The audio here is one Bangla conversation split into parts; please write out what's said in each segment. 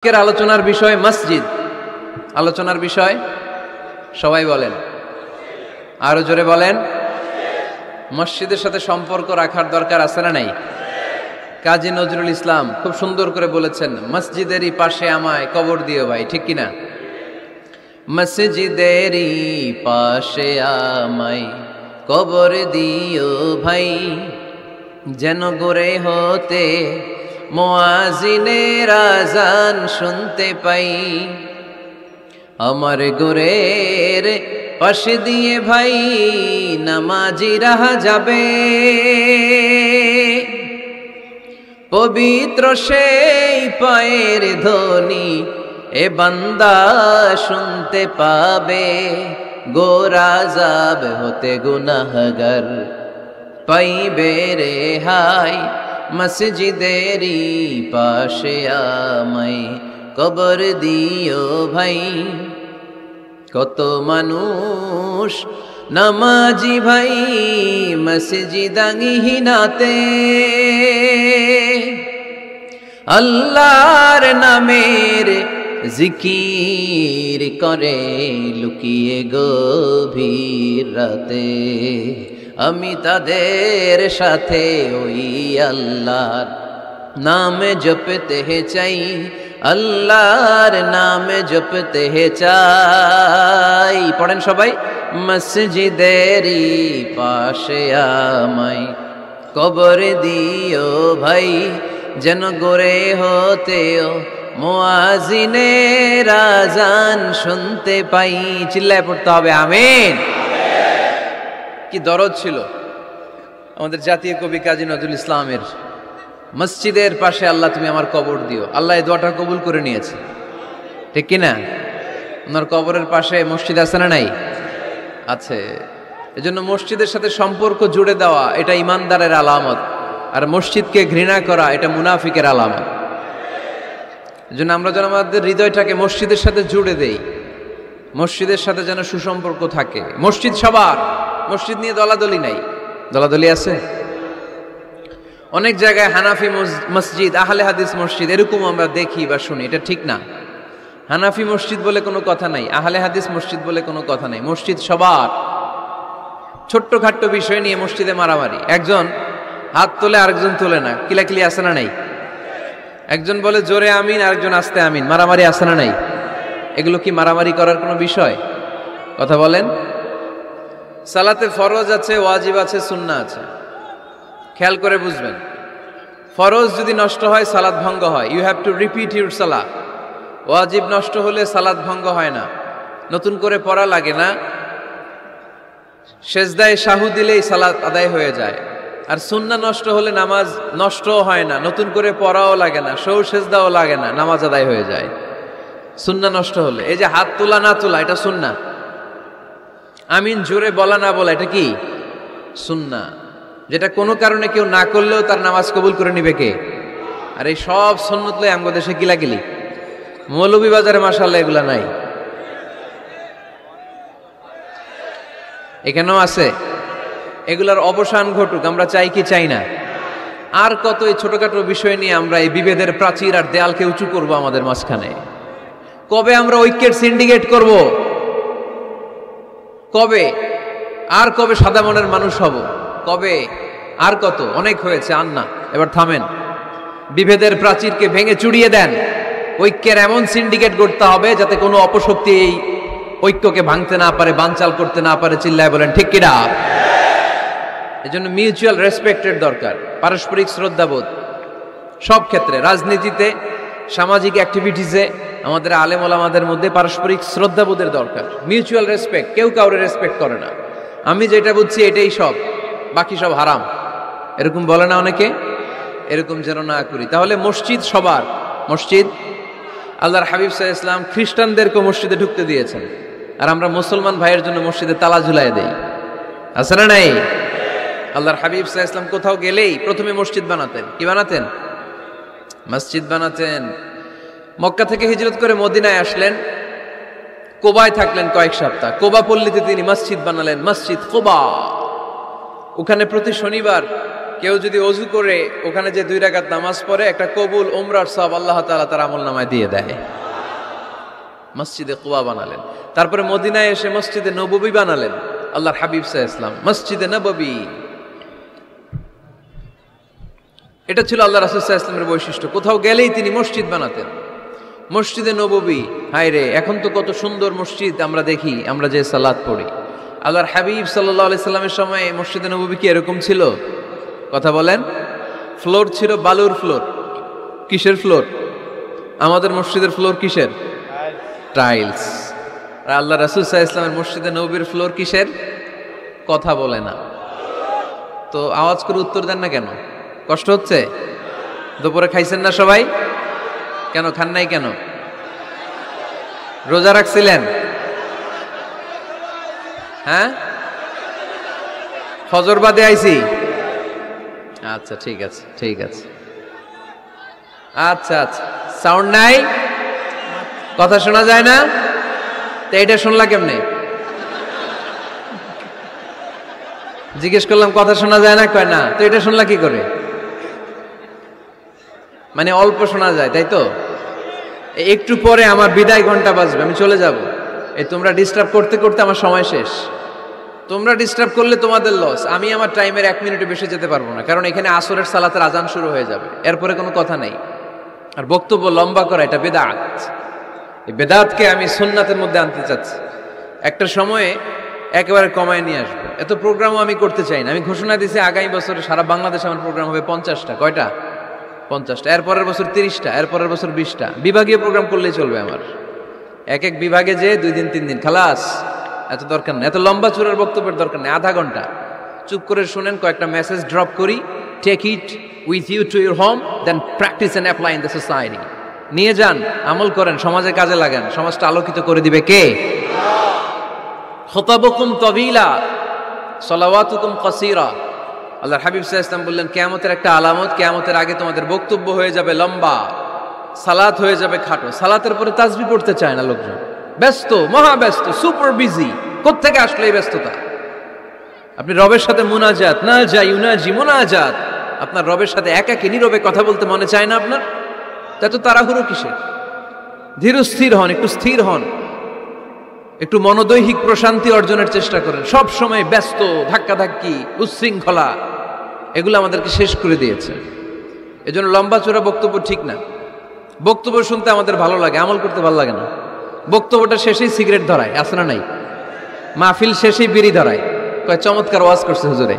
আজকের আলোচনার বিষয় মসজিদ। আলোচনার বিষয় সবাই বলেন, আরো জোরে বলেন। মসজিদের সাথে সম্পর্ক রাখার দরকার আছে না নাই? কাজী নজরুল ইসলাম খুব সুন্দর করে বলেছেন, মসজিদেরই পাশে আমায় কবর দিও ভাই, ঠিক কিনা? মসজিদেরই পাশে আমায় কবর দিও ভাই, যেন গড়ে হতে মুয়াজ্জিনের আযান শুনতে পাই। আমার গোরের পাশে দিয়ে ভাই নামাজিরা যাবে, পবিত্র সেই পায়ের ধ্বনি এ বান্দা শুনতে পাবে। গোরা যাব হতে গুনাহগার পাইবে রেহাই, মসজিদেরই পাশে আমায় কবর দিও ভাই। কত মানুষ নামাজি ভাই মসজিদাঙ্গিহীনাতে, আল্লাহর নামের জিকির করে লুকিয়ে গভীর রাতে। আমি তাদের সাথে ওই আল্লাহর নামে জপতে চাই, আল্লাহর নামে জপতে চাই। পড়েন সবাই, মসজিদেরই পাশে আমায় কবর দিও ভাই, যেন গড়ে হতেও মুয়াজ্জিনের আযান শুনতে পাই। চিল্লায় পড়তে হবে আমিন। কি দরদ ছিল আমাদের জাতীয় কবি কাজী নজরুল ইসলামের, মসজিদের পাশে আল্লাহ তুমি আমার কবর দিও। আল্লাহ এই দোয়াটা কবুল করে নিয়েছে, ঠিক কিনা? ওনার কবরের পাশে মসজিদ আছে না নাই? আছে। এজন্য মসজিদের সাথে সম্পর্ক জুড়ে দেওয়া এটা ইমানদারের আলামত, আর মসজিদকে ঘৃণা করা এটা মুনাফিকের আলামত। এজন্য আমরা যেন আমাদের হৃদয়টাকে মসজিদের সাথে জুড়ে দেই, মসজিদের সাথে যেন সুসম্পর্ক থাকে। মসজিদ সবার, মসজিদ নিয়ে দলাদলি নাই। দলাদলি আছে অনেক জায়গায়, হানাফি মসজিদ, আহলে হাদিস মসজিদ, এরকম আমরা দেখি বা শুনি। এটা ঠিক না। হানাফি মসজিদ বলে কোনো কথা নাই, আহলে হাদিস মসজিদ বলে কোনো কথা নাই। মসজিদ সবার। ছোট্ট খাট্ট বিষয় নিয়ে মসজিদে মারামারি, একজন হাত তোলে আরেকজন তোলে না, কিলাকিলি আছে না নাই? একজন বলে জোরে আমিন, আরেকজন আস্তে আমিন, মারামারি আছে না নাই? এগুলো কি মারামারি করার কোনো বিষয়? কথা বলেন। সালাতে ফরজ আছে, ওয়াজিব আছে, সুন্নাহ আছে। খেয়াল করে বুঝবেন, ফরজ যদি নষ্ট হয় সালাত ভঙ্গ হয়, you have to repeat your সালাত। ওয়াজিব নষ্ট হলে সালাত ভঙ্গ হয় না, নতুন করে পড়া লাগে না, সেজদায় সাহু দিলেই সালাত আদায় হয়ে যায়। আর সুন্নাহ নষ্ট হলে নামাজ নষ্টও হয় না, নতুন করে পড়াও লাগে না, সৌ সেজদাও লাগে না, নামাজ আদায় হয়ে যায় সুন্নাহ নষ্ট হলে। এই যে হাত তোলা না তোলা, এটা সুন্নাহ। আমিন জোরে বলা না বলা, এটা কি? সুন্নাহ। যেটা কোনো কারণে কেউ না করলেও তার নামাজ কবুল করে নিবে কে? আর এই সব সুন্নত লয়ে আমগো দেশে কিলাকিলি। মৌলভীবাজারে মাশাআল্লাহ এগুলা নাই, এখানেও আছে। এগুলার অবসান ঘটুক, আমরা চাই কি চাই না? আর কত এই ছোটখাটো বিষয় নিয়ে আমরা এই বিভেদের প্রাচীর আর দেয়ালকে উঁচু করব আমাদের মাঝখানে? কবে আমরা ঐক্যের সিন্ডিকেট করব? কবে? আর কবে সাদা মনের মানুষ হব? কবে? আর কত? অনেক হয়েছে, আর না, এবার থামেন। বিভেদের প্রাচীরকে ভেঙে চুড়িয়ে দেন। ঐক্যের এমন সিন্ডিকেট করতে হবে যাতে কোনো অপশক্তি এই ঐক্যকে ভাঙতে না পারে, বানচাল করতে না পারে। চিল্লায় বলেন ঠিক কিনা? এজন্য মিউচুয়াল রেসপেক্টের দরকার, পারস্পরিক শ্রদ্ধাবোধ সব ক্ষেত্রে, রাজনীতিতে, সামাজিক অ্যাক্টিভিটিসে আমাদের আলেম ওলামাদের মধ্যে পারস্পরিক শ্রদ্ধাবোধের দরকার। Mutual respect. কেউ কাউরে রেসপেক্ট করে না, আমি যেটা বুঝছি এটাই সব, বাকি সব হারাম, এরকম বলে না অনেকে? এরকম যেন না করি। তাহলে মসজিদ সবার। মসজিদ, আল্লাহর হাবিব সাল্লাল্লাহু আলাইহি ওয়াসাল্লাম খ্রিস্টানদেরকে মসজিদে ঢুকতে দিয়েছেন, আর আমরা মুসলমান ভাইয়ের জন্য মসজিদে তালা ঝুলাই দেই, আছে না নাই? আল্লাহর হাবিব সাল্লাল্লাহু আলাইহি ওয়াসাল্লাম কোথাও গেলেই প্রথমে মসজিদ বানাতেন। কি বানাতেন? মসজিদ বানাতেন। মক্কা থেকে হিজরত করে মদিনায় আসলেন, কোবায় থাকলেন কয়েক সপ্তাহ। কোবা পল্লীতে তিনি মসজিদ বানালেন, মসজিদ কোবা। ওখানে প্রতি শনিবার কেউ যদি অজু করে ওখানে যে 2 রাকাত নামাজ পড়ে, একটা কবুল উমরার সওয়াব আল্লাহ তাআলা তার আমলনামায় দিয়ে দেয়। মসজিদে কুবা বানালেন, তারপরে মদিনায় এসে মসজিদে নববী বানালেন আল্লাহর হাবিব সাল্লাল্লাহু আলাইহি ওয়াসাল্লাম, মসজিদে নববী। এটা ছিল আল্লাহ রাসূল সাল্লাল্লাহু আলাইহি ওয়াসাল্লামের বৈশিষ্ট্য। কোথাও গেলেই তিনি মসজিদ বানাতেন, মসজিদে নববী। হায় রে, এখন তো কত সুন্দর মসজিদ আমরা দেখি, আমরা যে সালাত পড়ি। আল্লাহর হাবিব সাল্লাল্লাহু আলাইহি সাল্লামের সময় মসজিদে নববী কি এরকম ছিল? কথা বলেন। ফ্লোর ছিল বালুর ফ্লোর। কিসের ফ্লোর? আমাদের মসজিদের ফ্লোর কিসের? টাইলস। আর আল্লাহ রাসূল সাল্লাল্লাহু আলাইহি ওয়াসাল্লামের মসজিদে নববীর ফ্লোর কিসের? কথা বলে না। তো আওয়াজ করে উত্তর দেন না কেন? কষ্ট হচ্ছে? দুপুরে খাইছেন না সবাই? কেন খান নাই কেন? রোজা রাখছিলেন? হ্যাঁ, ফজর বাদে আইছি। আচ্ছা ঠিক আছে, ঠিক আছে। আচ্ছা আচ্ছা, সাউন্ড নাই, কথা শোনা যায় না। তো এটা শুনলা কেমনে? জিজ্ঞেস করলাম কথা শোনা যায় না, কয় না। তো এটা শুনলা কি করে? মানে অল্প শোনা যায়, তাই তো? একটু পরে আমার বিদায় ঘন্টা বাজবে, আমি চলে যাব। এই তোমরা ডিস্টার্ব করতে করতে আমার সময় শেষ। তোমরা ডিস্টার্ব করলে তোমাদের লস। আমি আমার টাইমের 1 মিনিটে বেশি যেতে পারবো না, কারণ এখানে আসরের সালাতের আজান শুরু হয়ে যাবে, এরপরে কোনো কথা নেই। আর বক্তব্য লম্বা করা এটা বেদাত। এই বেদাতকে আমি সুন্নাতের মধ্যে আনতে চাচ্ছি। একটা সময়ে একেবারে কমায় নিয়ে আসবো। এত প্রোগ্রামও আমি করতে চাই না। আমি ঘোষণা দিয়েছি আগামী বছরে সারা বাংলাদেশে আমার প্রোগ্রাম হবে 50টা। কয়টা? 50টা। এরপরের বছর 30টা, এরপরের বছর 20টা। বিভাগীয় প্রোগ্রাম করলেই চলবে আমার। এক এক বিভাগে যে 2 দিন 3 দিন খালাস। এত দরকার নেই, এত লম্বা চূড়ার বক্তব্যের দরকার নেই। আধা ঘন্টা চুপ করে শুনেন, কয়েকটা মেসেজ ড্রপ করি, take it with you to your home, then practice and apply in the society. নিয়ে যান, আমল করেন, সমাজে কাজে লাগান। সমাজটা আলোকিত করে দিবে কে? খুতাবুকুম তাবিলা সালাওয়াতুকুম কাসীরা। আল্লাহর হাবিব সাল্লাল্লাহু আলাইহি ওয়াসাল্লাম বললেন, কিয়ামতের একটা আলামত, কিয়ামতের আগে তোমাদের বক্তব্য হয়ে যাবে লম্বা, সালাত হয়ে যাবে খাটো। সালাতের পরে তাসবিহ পড়তে চায় না লোকজন, ব্যস্ত, মহাব্যস্ত, সুপার বিজি। কোত্থেকে আসলে এই ব্যস্ততা? আপনি রবের সাথে মুনাজাত, না যাই ইউনাজি মুনাজাত, আপনার রবের সাথে একাকী নীরবে কথা বলতে মনে চায় না আপনার? এত তাড়াহুড়ো কিসের? ধীর স্থির হন, একটু স্থির হন, একটু মনোদৈহিক প্রশান্তি অর্জনের চেষ্টা করেন। সব সময় ব্যস্ত, ধাক্কাধাক্কি, উচ্ছৃঙ্খলা, এগুলো আমাদেরকে শেষ করে দিয়েছে। এজন্য লম্বা চূড়া বক্তব্য ঠিক না। বক্তব্য শুনতে আমাদের ভালো লাগে, আমল করতে ভালো লাগে না। বক্তব্যটা শেষেই সিগারেট ধরায়, আছে না নাই? মাহফিল শেষেই বিড়ি ধরায়, কয় চমৎকার ওয়াজ করছে হুজুরে।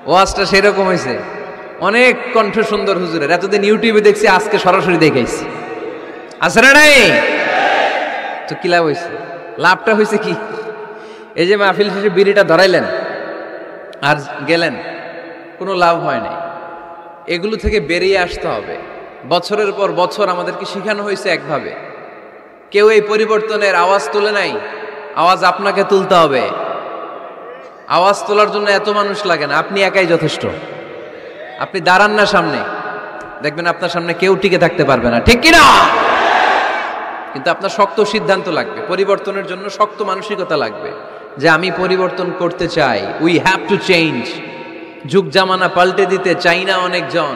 ওয়াজটা সেরকম হয়েছে, অনেক কণ্ঠ সুন্দর হুজুরের। এতদিন ইউটিউবে দেখছি, আজকে সরাসরি দেখাইছি, আছে না নাই? তো কি লাভ হয়েছে? লাভটা হয়েছে কি? এই যে মাহফিল শেষে বিড়িটা ধরাইলেন আর গেলেন, কোনো লাভ হয় নাই। এগুলো থেকে বেরিয়ে আসতে হবে। বছরের পর বছর আমাদেরকে শেখানো হয়েছে একভাবে, কেউ এই পরিবর্তনের আওয়াজ তোলে নাই। আওয়াজ আপনাকে তুলতে হবে। আওয়াজ তোলার জন্য এত মানুষ লাগে না, আপনি একাই যথেষ্ট। আপনি দাঁড়ান না সামনে, দেখবেন আপনার সামনে কেউ টিকে থাকতে পারবে না, ঠিক কিনা? কিন্তু আপনার শক্ত সিদ্ধান্ত লাগবে, পরিবর্তনের জন্য শক্ত মানসিকতা লাগবে, যে আমি পরিবর্তন করতে চাই। We have to change. যুগ জামানা পাল্টে দিতে চাই না অনেকজন।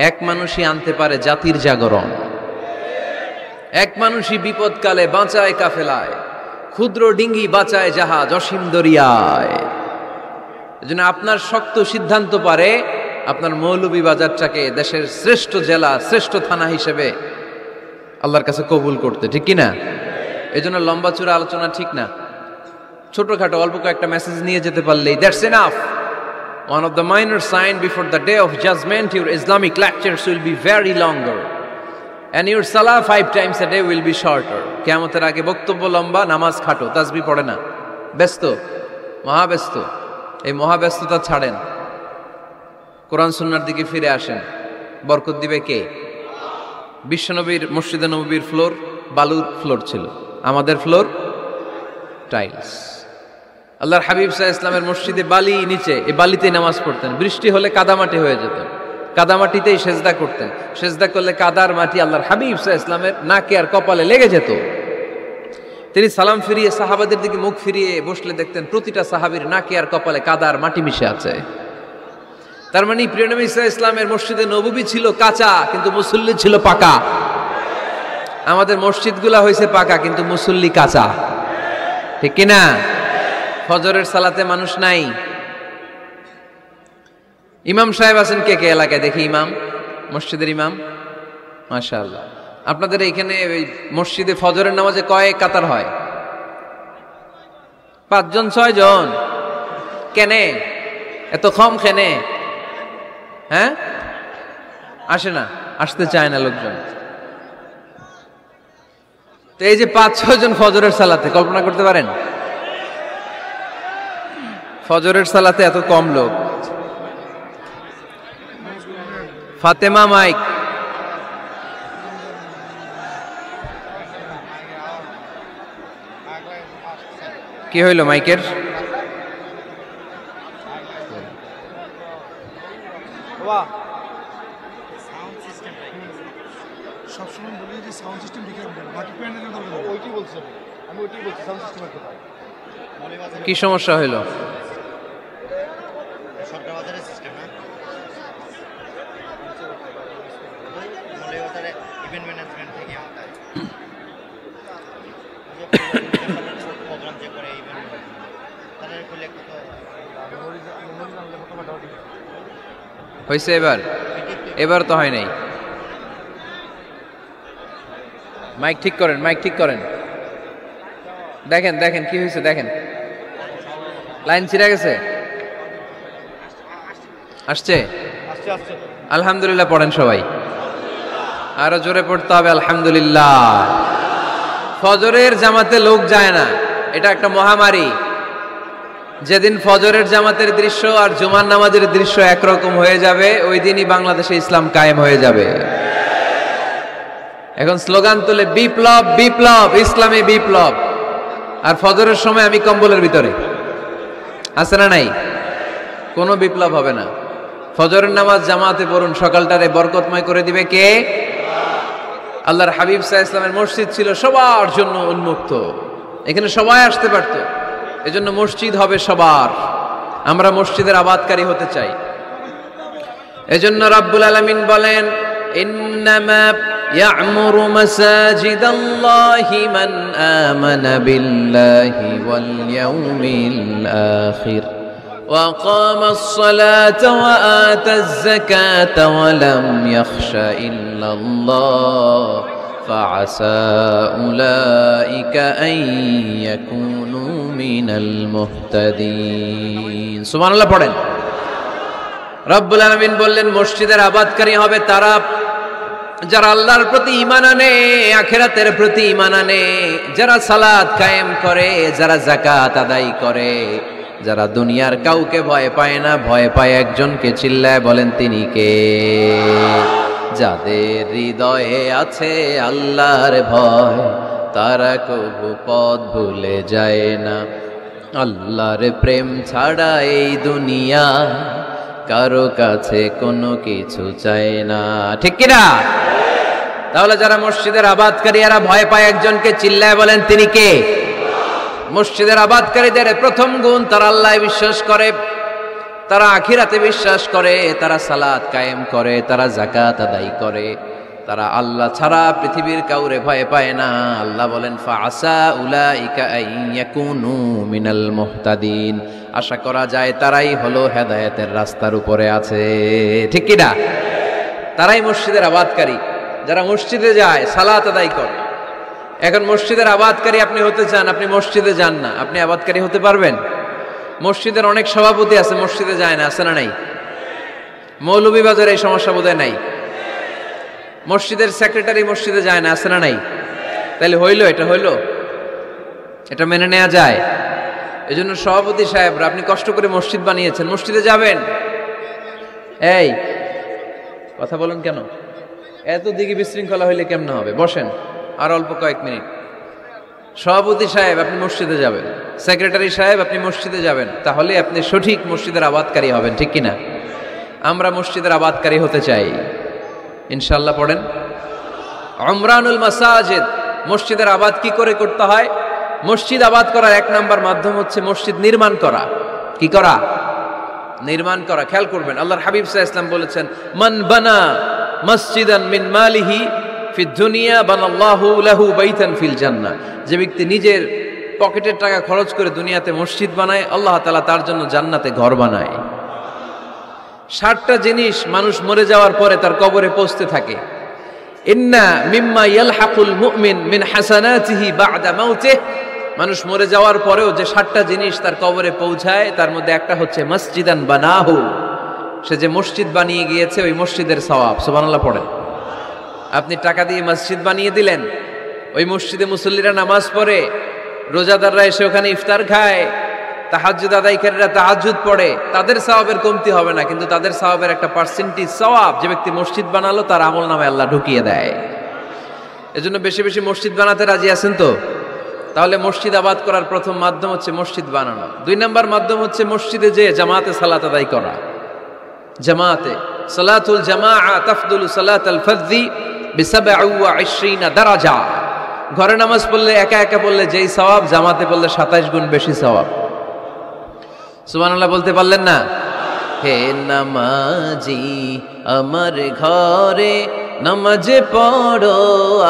এক মানুষই আনতে পারে জাতির জাগরণ। এক মানুষই বিপদকালে বাঁচায় কাফেলায়, ক্ষুদ্র ডিঙ্গি বাঁচায় জাহাজ অসীম দরিয়ায়। এজন্য আপনার শক্ত সিদ্ধান্ত পারে আপনার মৌলভীবাজারটাকে দেশের শ্রেষ্ঠ জেলা, শ্রেষ্ঠ থানা হিসেবে আল্লাহর কাছে কবুল করতে, ঠিক কিনা? এজন্য লম্বা চূড়া আলোচনা ঠিক না। ছোটখাটো অল্প কয়েকটা মেসেজ নিয়ে যেতে পারলেই that's enough. One of the minor signs before the day of judgment, your Islamic lectures will be very longer. And your salah 5 times a day will be shorter. কিয়ামতের আগে বক্তব্য লম্বা, নামাজ খাটো, তাসবিহ পড়ে না, ব্যস্ত, মহাব্যস্ত। এই মহাব্যস্ততা ছাড়েন, কোরআন সুন্নাহর দিকে ফিরে আসেন। বরকত দিবে কে? বিশ্বনবীর মসজিদে নববীর ফ্লোর বালুর ফ্লোর ছিল, আমাদের ফ্লোর টাইলস। আল্লাহর হাবিব সাল্লাল্লাহু আলাইহি ওয়াসাল্লামের মসজিদে বালি নিচে, এই বালিতেই নামাজ পড়তেন। বৃষ্টি হলে কাদামাটি হয়ে যেত, কাদামাটিতেই সেজদা করতেন। সেজদা করলে কাদার মাটি আল্লাহর হাবিব সাল্লাল্লাহু আলাইহি ওয়াসাল্লামের নাকে আর কপালে লেগে যেত। তিনি সালাম ফিরিয়ে সাহাবাদের দিকে মুখ ফিরিয়ে বসলে দেখতেন প্রতিটা সাহাবীর নাকে আর কপালে কাদার মাটি মিশে আছে। তার মানে প্রিয় নবী সাল্লাল্লাহু আলাইহি ইসলামের মসজিদে নববী ছিল কাঁচা, কিন্তু মুসল্লি ছিল পাকা। আমাদের মসজিদগুলা হয়েছে পাকা, কিন্তু মুসল্লি কাঁচা, ঠিক কিনা? ফজরের সালাতে মানুষ নাই। ইমাম সাহেব আছেন কে কে এলাকায়? দেখি ইমাম, মসজিদের ইমাম। মাশাআল্লাহ। আপনাদের এইখানে মসজিদে ফজরের নামাজে কয় কাতার হয়? 5 জন 6 জন? কেনে এত কম? কেনে? হ্যাঁ, আসে না, আসতে চায় না লোকজন। তো এই যে 5-6 জন ফজরের সালাতে, কল্পনা করতে পারেন ফজরের সালাতে এত কম লোক। ফাতেমা মাইক। কি হইল মাইকের? সবসময় বলি যে সাউন্ড সিস্টেম দেখে বাকি প্যানেলের কথা বলি, ওইটাই বলছি আমি, ওইটাই বলছি সাউন্ড সিস্টেমের কথা। কি সমস্যা হইল? সরকার বাজারের সিস্টেম না, মৌলিক বাজারে ইভেন্ট ম্যানেজমেন্ট থেকে আমাদের প্রোগ্রাম যে করে ইভেন্ট তাদের করলে কত হয়েছে? এবার তো হয় নাই। মাইক ঠিক করেন, মাইক ঠিক করেন। দেখেন দেখেন কি হয়েছে, দেখেন লাইন ছিঁড়ে গেছে। আসছে? আলহামদুলিল্লাহ পড়েন সবাই, আরো জোরে পড়তে হবে আলহামদুলিল্লাহ। ফজরের জামাতে লোক যায় না, এটা একটা মহামারী। যেদিন ফজরের জামাতের দৃশ্য আর জুমার নামাজের দৃশ্য একরকম হয়ে যাবে, ওই দিনই বাংলাদেশে ইসলাম কায়েম হয়ে যাবে। এখন স্লোগান তুলে বিপ্লব বিপ্লব, ইসলামী বিপ্লব। আর ফজরের সময় আমি কম্বলের ভিতরে, আছে না নাই? কোনো বিপ্লব হবে না। ফজরের নামাজ জামাতে পড়ুন, সকালটারে বরকতময় করে দিবে কে? আল্লাহর হাবিব সাল্লাল্লাহু আলাইহি ওয়াসাল্লামের মসজিদ ছিল সবার জন্য উন্মুক্ত, এখানে সবাই আসতে পারত। এজন্য মসজিদ হবে সবার। আমরা মসজিদের আবাদকারী হতে চাই। এজন্য রাব্বুল আলামিন বলেন, ইন্নামা ইয়া'মুরু মাসাজিদাল্লাহি মান আমানা বিল্লাহি ওয়াল ইয়াউমিল আখির ওয়া কামাস সালাতা ওয়া আতাজ যাকাতা ওয়া লাম ইয়াখশা ইল্লাল্লাহ ফাআসা উলাইকা আন ইয়াকুনু মিনাল মুহতাদিন। সুবহানাল্লাহ পড়েন। রব্বুল আলামিন বললেন, মসজিদের আবাদকারী হবে তারা যারা আল্লাহর প্রতি ঈমান আনে, আখিরাতের প্রতি ঈমান আনে, যারা সালাত কায়েম করে, যারা যাকাত আদায় করে, যারা দুনিয়ার কাউকে ভয় পায় না, ভয় পায় একজনকে। চিল্লায় বলেন তিনি কে? যাদের হৃদয়ে আছে আল্লাহর ভয়, তারা কবু পথ ভুলে যায় না। আল্লাহর প্রেম ছাড়া এই দুনিয়া কারো কাছে কোনো কিছু চায় না, ঠিক কিনা? তাহলে যারা মসজিদের আবাদকারী, এরা ভয় পায় একজনকে। চিল্লায় বলেন তিনি কে? মসজিদের আবাদকারীদের প্রথম গুণ, তারা আল্লাহয় বিশ্বাস করে, তারা আখিরাতে বিশ্বাস করে, তারা সালাত কায়েম করে, তারা যাকাত আদায় করে, তারা আল্লাহ ছাড়া পৃথিবীর কাউরে ভয় পায় না। আল্লাহ বলেন, ফাআসা উলাইকা আন ইয়াকুনু মিনাল মুহতাদিন। আশা করা যায় তারাই হলো হেদায়েতের রাস্তার উপরে আছে, ঠিক কি না? তারাই মসজিদের আবাদকারী, যারা মসজিদে যায়, সালাত আদায় করে। এখন মসজিদের আবাদকারী আপনি হতে চান, আপনি মসজিদে যান না, আপনি আবাদকারী হতে পারবেন? মসজিদের অনেক সভাপতি আছে, মসজিদে যায় না, আছে না নাই? মৌলভীবাজারে এই সমস্যা বোধহয় নাই। মসজিদের সেক্রেটারি মসজিদে যায় না, আছে না নাই? তাহলে হইল, এটা হইল, এটা মেনে নেওয়া যায়? এজন্য সভাপতি সাহেবরা, আপনি কষ্ট করে মসজিদ বানিয়েছেন, মসজিদে যাবেন। এই কথা বলেন কেন? এত দিকে বিশৃঙ্খলা হইলে কেমন হবে? বসেন আর অল্প কয়েক মিনিট। সভাপতি সাহেব আপনি মসজিদে যাবেন, সেক্রেটারি সাহেব আপনি মসজিদে যাবেন, তাহলে আপনি সঠিক মসজিদের আবাদকারী হবেন, ঠিক কিনা? আমরা মসজিদের আবাদকারী হতে চাই, ইনশাআল্লাহ পড়েন। উমরানুল মাসাজিদ, মসজিদের আবাদ কি করে করতে হয়? মসজিদ আবাদ করার এক নাম্বার মাধ্যম হচ্ছে মসজিদ নির্মাণ করা। কি করা? নির্মাণ করা। খেয়াল করবেন, আল্লাহর হাবিব সাল্লাল্লাহু আলাইহি ওয়াসাল্লাম বলেছেন, মান বানা মসজিদান মিন মালিহি ফিদ দুনিয়া বানাল্লাহু লাহু বাইতান ফিল জান্নাহ। যে ব্যক্তি নিজের পকেটের টাকা খরচ করে দুনিয়াতে মসজিদ বানায়, আল্লাহ তাআলা তার জন্য জান্নাতে ঘর বানায়। 60টা জিনিস মানুষ মরে যাওয়ার পরে তার কবরে পৌঁছতে থাকে। ইন্না মিম্মা ইয়ালহাকুল মুমিন মিন হাসানাতিহি বা'দা মাউতিহি, মানুষ মরে যাওয়ার পরেও যে 60টা জিনিস তার কবরে পৌঁছায় তার মধ্যে একটা হচ্ছে মসজিদান বানাহু, সে যে মসজিদ বানিয়ে গিয়েছে ওই মসজিদের সওয়াব। সুবহানাল্লাহ পড়েন। আপনি টাকা দিয়ে মসজিদ বানিয়ে দিলেন, ওই মসজিদে মুসল্লিরা নামাজ পড়ে, রোজাদাররা এসে ওখানে ইফতার খায়, তাহাজ্জুদ আদায়কারীরা তাহাজ্জুদ পড়ে, তাদের সওয়াবের কমতি হবে না, কিন্তু তাদের সওয়াবের একটা পার্সেন্টেজ সওয়াব যে ব্যক্তি মসজিদ বানালো তার আমলনামায় আল্লাহ ঢুকিয়ে দেয়। এজন্য বেশি বেশি মসজিদ বানাতে রাজি আছেন তো? তাহলে মসজিদ আবাদ করার প্রথম মাধ্যম হচ্ছে মসজিদ বানানো। 2 নম্বর মাধ্যম হচ্ছে মসজিদে যে জামাতে সালাত আদায় করা। জামাতে সালাতুল জামাআ তাফদুলু সালাতাল ফাযযি বি27 দারাজা। ঘরে নামাজ পড়লে একা একা পড়লে যেই সওয়াব, জামাতে পড়লে 27 গুণ বেশি সওয়াব। সুবহানাল্লাহ বলতে পারলেন না? হে নামাজি আমার ঘরে নামাজ পড়ো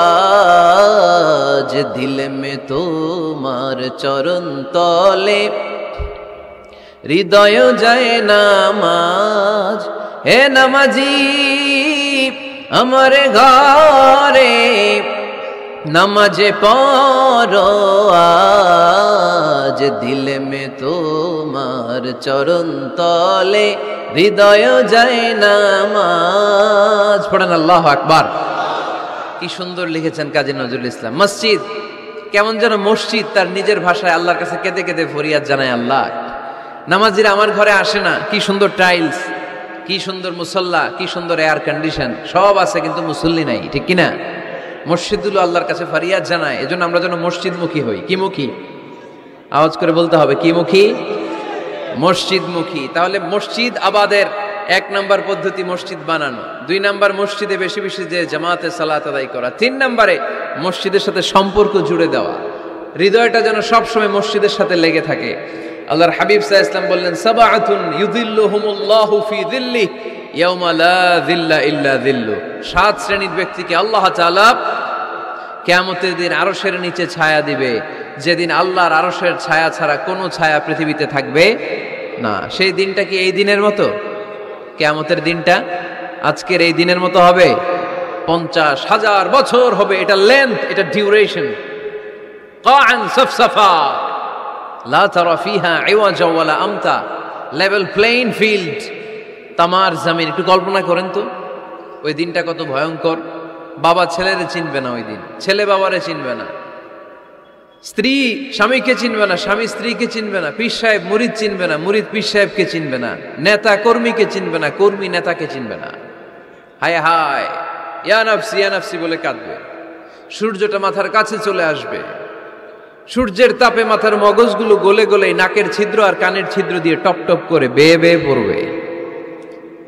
আজ, দিল মে তোমার চরণ তলে হৃদয় যায় নামাজ। হে নামাজি আমার ঘরে নামাজ পড়ো আজ, দিল মে তোমার চরণ তলে হৃদয় যায় নামাজ। পড়েন আল্লাহু আকবার। কি সুন্দর লিখেছেন কাজী নজরুল ইসলাম। মসজিদ কেমন যেন মসজিদ তার নিজের ভাষায় আল্লাহর কাছে কেঁদে কেঁদে ফরিয়াদ জানায়, আল্লাহ নামাজিরা আমার ঘরে আসে না, কি সুন্দর টাইলস, কি সুন্দর মুসল্লা, কি সুন্দর এয়ার কন্ডিশন, সব আছে কিন্তু মুসল্লি নাই, ঠিক কিনা? মসজিদগুলো আল্লাহর কাছে ফরিয়াদ জানায়। এজন্য আমরা যেন মসজিদমুখী হই। কি মুখী? আওয়াজ করে বলতে হবে, কি মুখী? মসজিদমুখী। তাহলে মসজিদ আবাদের 1 নম্বর পদ্ধতি মসজিদ বানানো। 2 নম্বর মসজিদে বেশি বেশি যে জামাতে সালাত আদায় করা। 3 নম্বরে মসজিদের সাথে সম্পর্ক জুড়ে দেওয়া, হৃদয়টা যেন সবসময় মসজিদের সাথে লেগে থাকে। আল্লাহর হাবিব সাল্লাল্লাহু আলাইহি ওয়াসাল্লাম বললেন, সাবআতুন ইউযিল্লুহুমুল্লাহু ফি যিল্লিহি ইয়াওমা লা যিল্লা ইল্লা যিল্লু। 7 শ্রেণীর ব্যক্তিকে আল্লাহ তাআলা কিয়ামতের দিন আরশের নিচে ছায়া দিবে, যেদিন আল্লাহর আরশের ছায়া ছাড়া কোনো ছায়া পৃথিবীতে থাকবে না। সেই দিনটা কি এই দিনের মতো? কিয়ামতের দিনটা আজকের এই দিনের মতো হবে? 50,000 বছর হবে। এটা লেন্থ, এটা ডিউরেশন। কাআন সাফসাফা লা তারা ফিহা ইওয়াজা ওয়ালা আমতা, লেভেল প্লেইং ফিল্ড, তামার জমিন। একটু কল্পনা করেন তো ওই দিনটা কত ভয়ঙ্কর। বাবা ছেলেরে চিনবে না ওই দিন, ছেলে বাবারে চিনবে না, স্ত্রী স্বামীকে চিনবে না, স্বামী স্ত্রীকে চিনবে না, পীর সাহেব মুরিদ চিনবে না, মুরিদ পীর সাহেবকে চিনবে না, নেতা কর্মীকে চিনবে না, কর্মী নেতাকে চিনবে না। হায় হায়, ইয়া নাফসি বলে কাঁদবে। সূর্যটা মাথার কাছে চলে আসবে, সূর্যের তাপে মাথার মগজগুলো গলে গলে নাকের ছিদ্র আর কানের ছিদ্র দিয়ে টপ টপ করে বেয়ে বেয়ে পড়বে।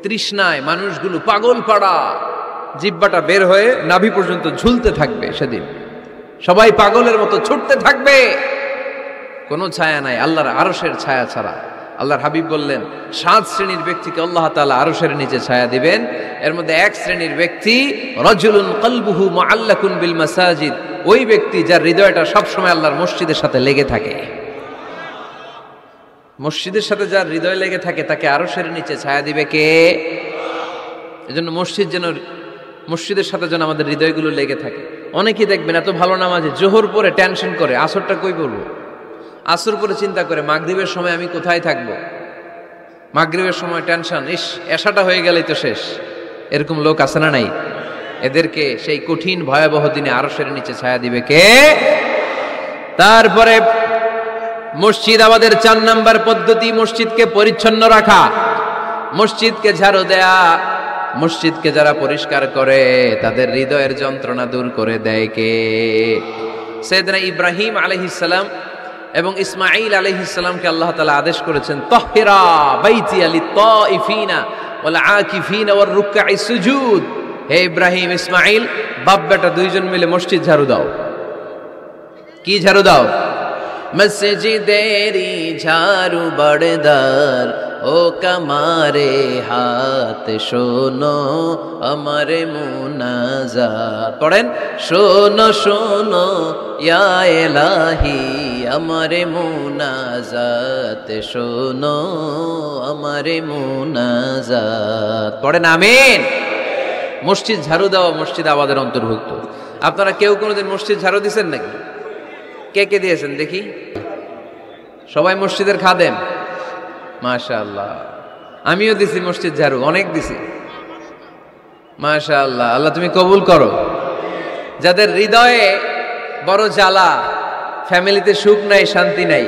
তৃষ্ণায় মানুষগুলো পাগল পাড়া, জিহ্বাটা বের হয়ে নাভি পর্যন্ত ঝুলতে থাকবে। সেদিন সবাই পাগলের মতো ছুটতে থাকবে, কোনো ছায়া নাই আল্লাহর আরশের ছায়া ছাড়া। আল্লাহর হাবিব বললেন 7 শ্রেণীর ব্যক্তিকে আল্লাহ তাআলা আরশের নিচে ছায়া দিবেন। এর মধ্যে 1 শ্রেণীর ব্যক্তি রাজুলুন কলবুহু মুআল্লাকুন বিল মাসাজিদ, ওই ব্যক্তি যার হৃদয়টা সবসময় আল্লাহর মসজিদের সাথে লেগে থাকে। মসজিদের সাথে যার হৃদয় লেগে থাকে তাকে আরশের নিচে ছায়া দিবে কে? এজন্য মসজিদের সাথে যেন আমাদের হৃদয়গুলো লেগে থাকে। অনেকেই দেখবেন এত ভালো নামাজে, জোহর পরে টেনশন করে আসরটা কই পড়বো, আসর পরে চিন্তা করে মাগরিবের সময় আমি কোথায় থাকবো, মাগরিবের সময় টেনশন, ইস এশাটা হয়ে গেলেই তো শেষ। এরকম লোক আছে না নাই? এদেরকে সেই কঠিন ভয়াবহ দিনে আরশের নিচে ছায়া দিবে কে? তারপরে মসজিদ আমাদের 4 নম্বর পদ্ধতি মসজিদকে পরিচ্ছন্ন রাখা, মসজিদকে ঝাড়ু দেয়া। মসজিদকে যারা পরিষ্কার করে তাদের হৃদয়ের যন্ত্রণা দূর করে দেয় কে? সাইয়েদনা ইব্রাহিম আলাইহিস সালাম এবং ইসমাঈল আলাইহিস সালামকে আল্লাহ তাআলা আদেশ করেছেন, তাহহিরা বাইতিয়া লিত-তাইফিনা ওয়াল আকিফিনা ওয়ার রুকআইস সুজুদ। হে ইব্রাহিম ইসমাঈল, বাপ বেটা দুইজন মিলে মসজিদ ঝাড়ু দাও। কি ঝাড়ু দাও? মসজিদেরি ঝাড়ু বড়দার ও কামারে হাত শোনো আমারে মুনাজাত পড়েন শোনো শোনো ইয়া এলাহি আমারে মুনাজাত শোনো আমারে মুনাজাত পড়েন আমিন। মসজিদ ঝাড়ু দেওয়া মসজিদ আমাদের অন্তর্ভুক্ত। আপনারা কেউ কোনোদিন মসজিদ ঝাড়ু দিয়েছেন নাকি? কে কে দিয়েছেন দেখি? সবাই মসজিদের খাদেম? মাশাআল্লাহ। আমিও দিছি মসজিদ ঝাড়ু, অনেক দিছি। মাশাআল্লাহ, আল্লাহ তুমি কবুল করো। যাদের হৃদয়ে বড় জ্বালা, ফ্যামিলিতে সুখ নাই, শান্তি নাই,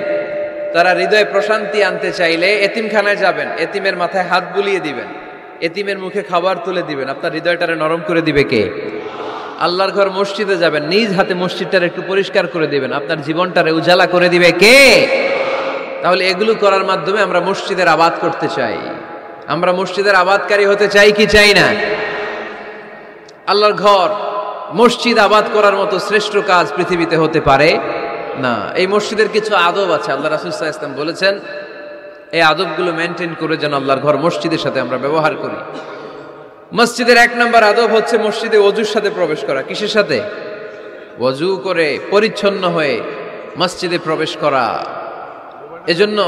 তারা হৃদয়ে প্রশান্তি আনতে চাইলে এতিমখানায় যাবেন, এতিমের মাথায় হাত বুলিয়ে দিবেন, এতিমের মুখে খাবার তুলে দিবেন, আপনার হৃদয়টারে নরম করে দিবে কে? আল্লাহর ঘর মসজিদে যাবেন, নিজ হাতে মসজিদটারে একটু পরিষ্কার করে দিবেন, আপনার জীবনটারে উজালা করে দিবে কে? তাহলে এগুলো করার মাধ্যমে আমরা মসজিদের আবাদ করতে চাই। আমরা মসজিদের আবাদকারী হতে চাই কি চাই না? আল্লাহর ঘর মসজিদ আবাদ করার মতো শ্রেষ্ঠ কাজ পৃথিবীতে হতে পারে না। এই মসজিদের কিছু আদব আছে, আল্লাহ রাসূল সাল্লাল্লাহু আলাইহি ওয়াসাল্লাম বলেছেন এই আদবগুলো মেনটেন করে যেন আল্লাহর ঘর মসজিদের সাথে আমরা ব্যবহার করি। মসজিদের 1 নম্বর আদব হচ্ছে মসজিদে ওযুর সাথে প্রবেশ করা। কিসের সাথে? ওযু করে পরিচ্ছন্ন হয়ে মসজিদে প্রবেশ করা। এজন্য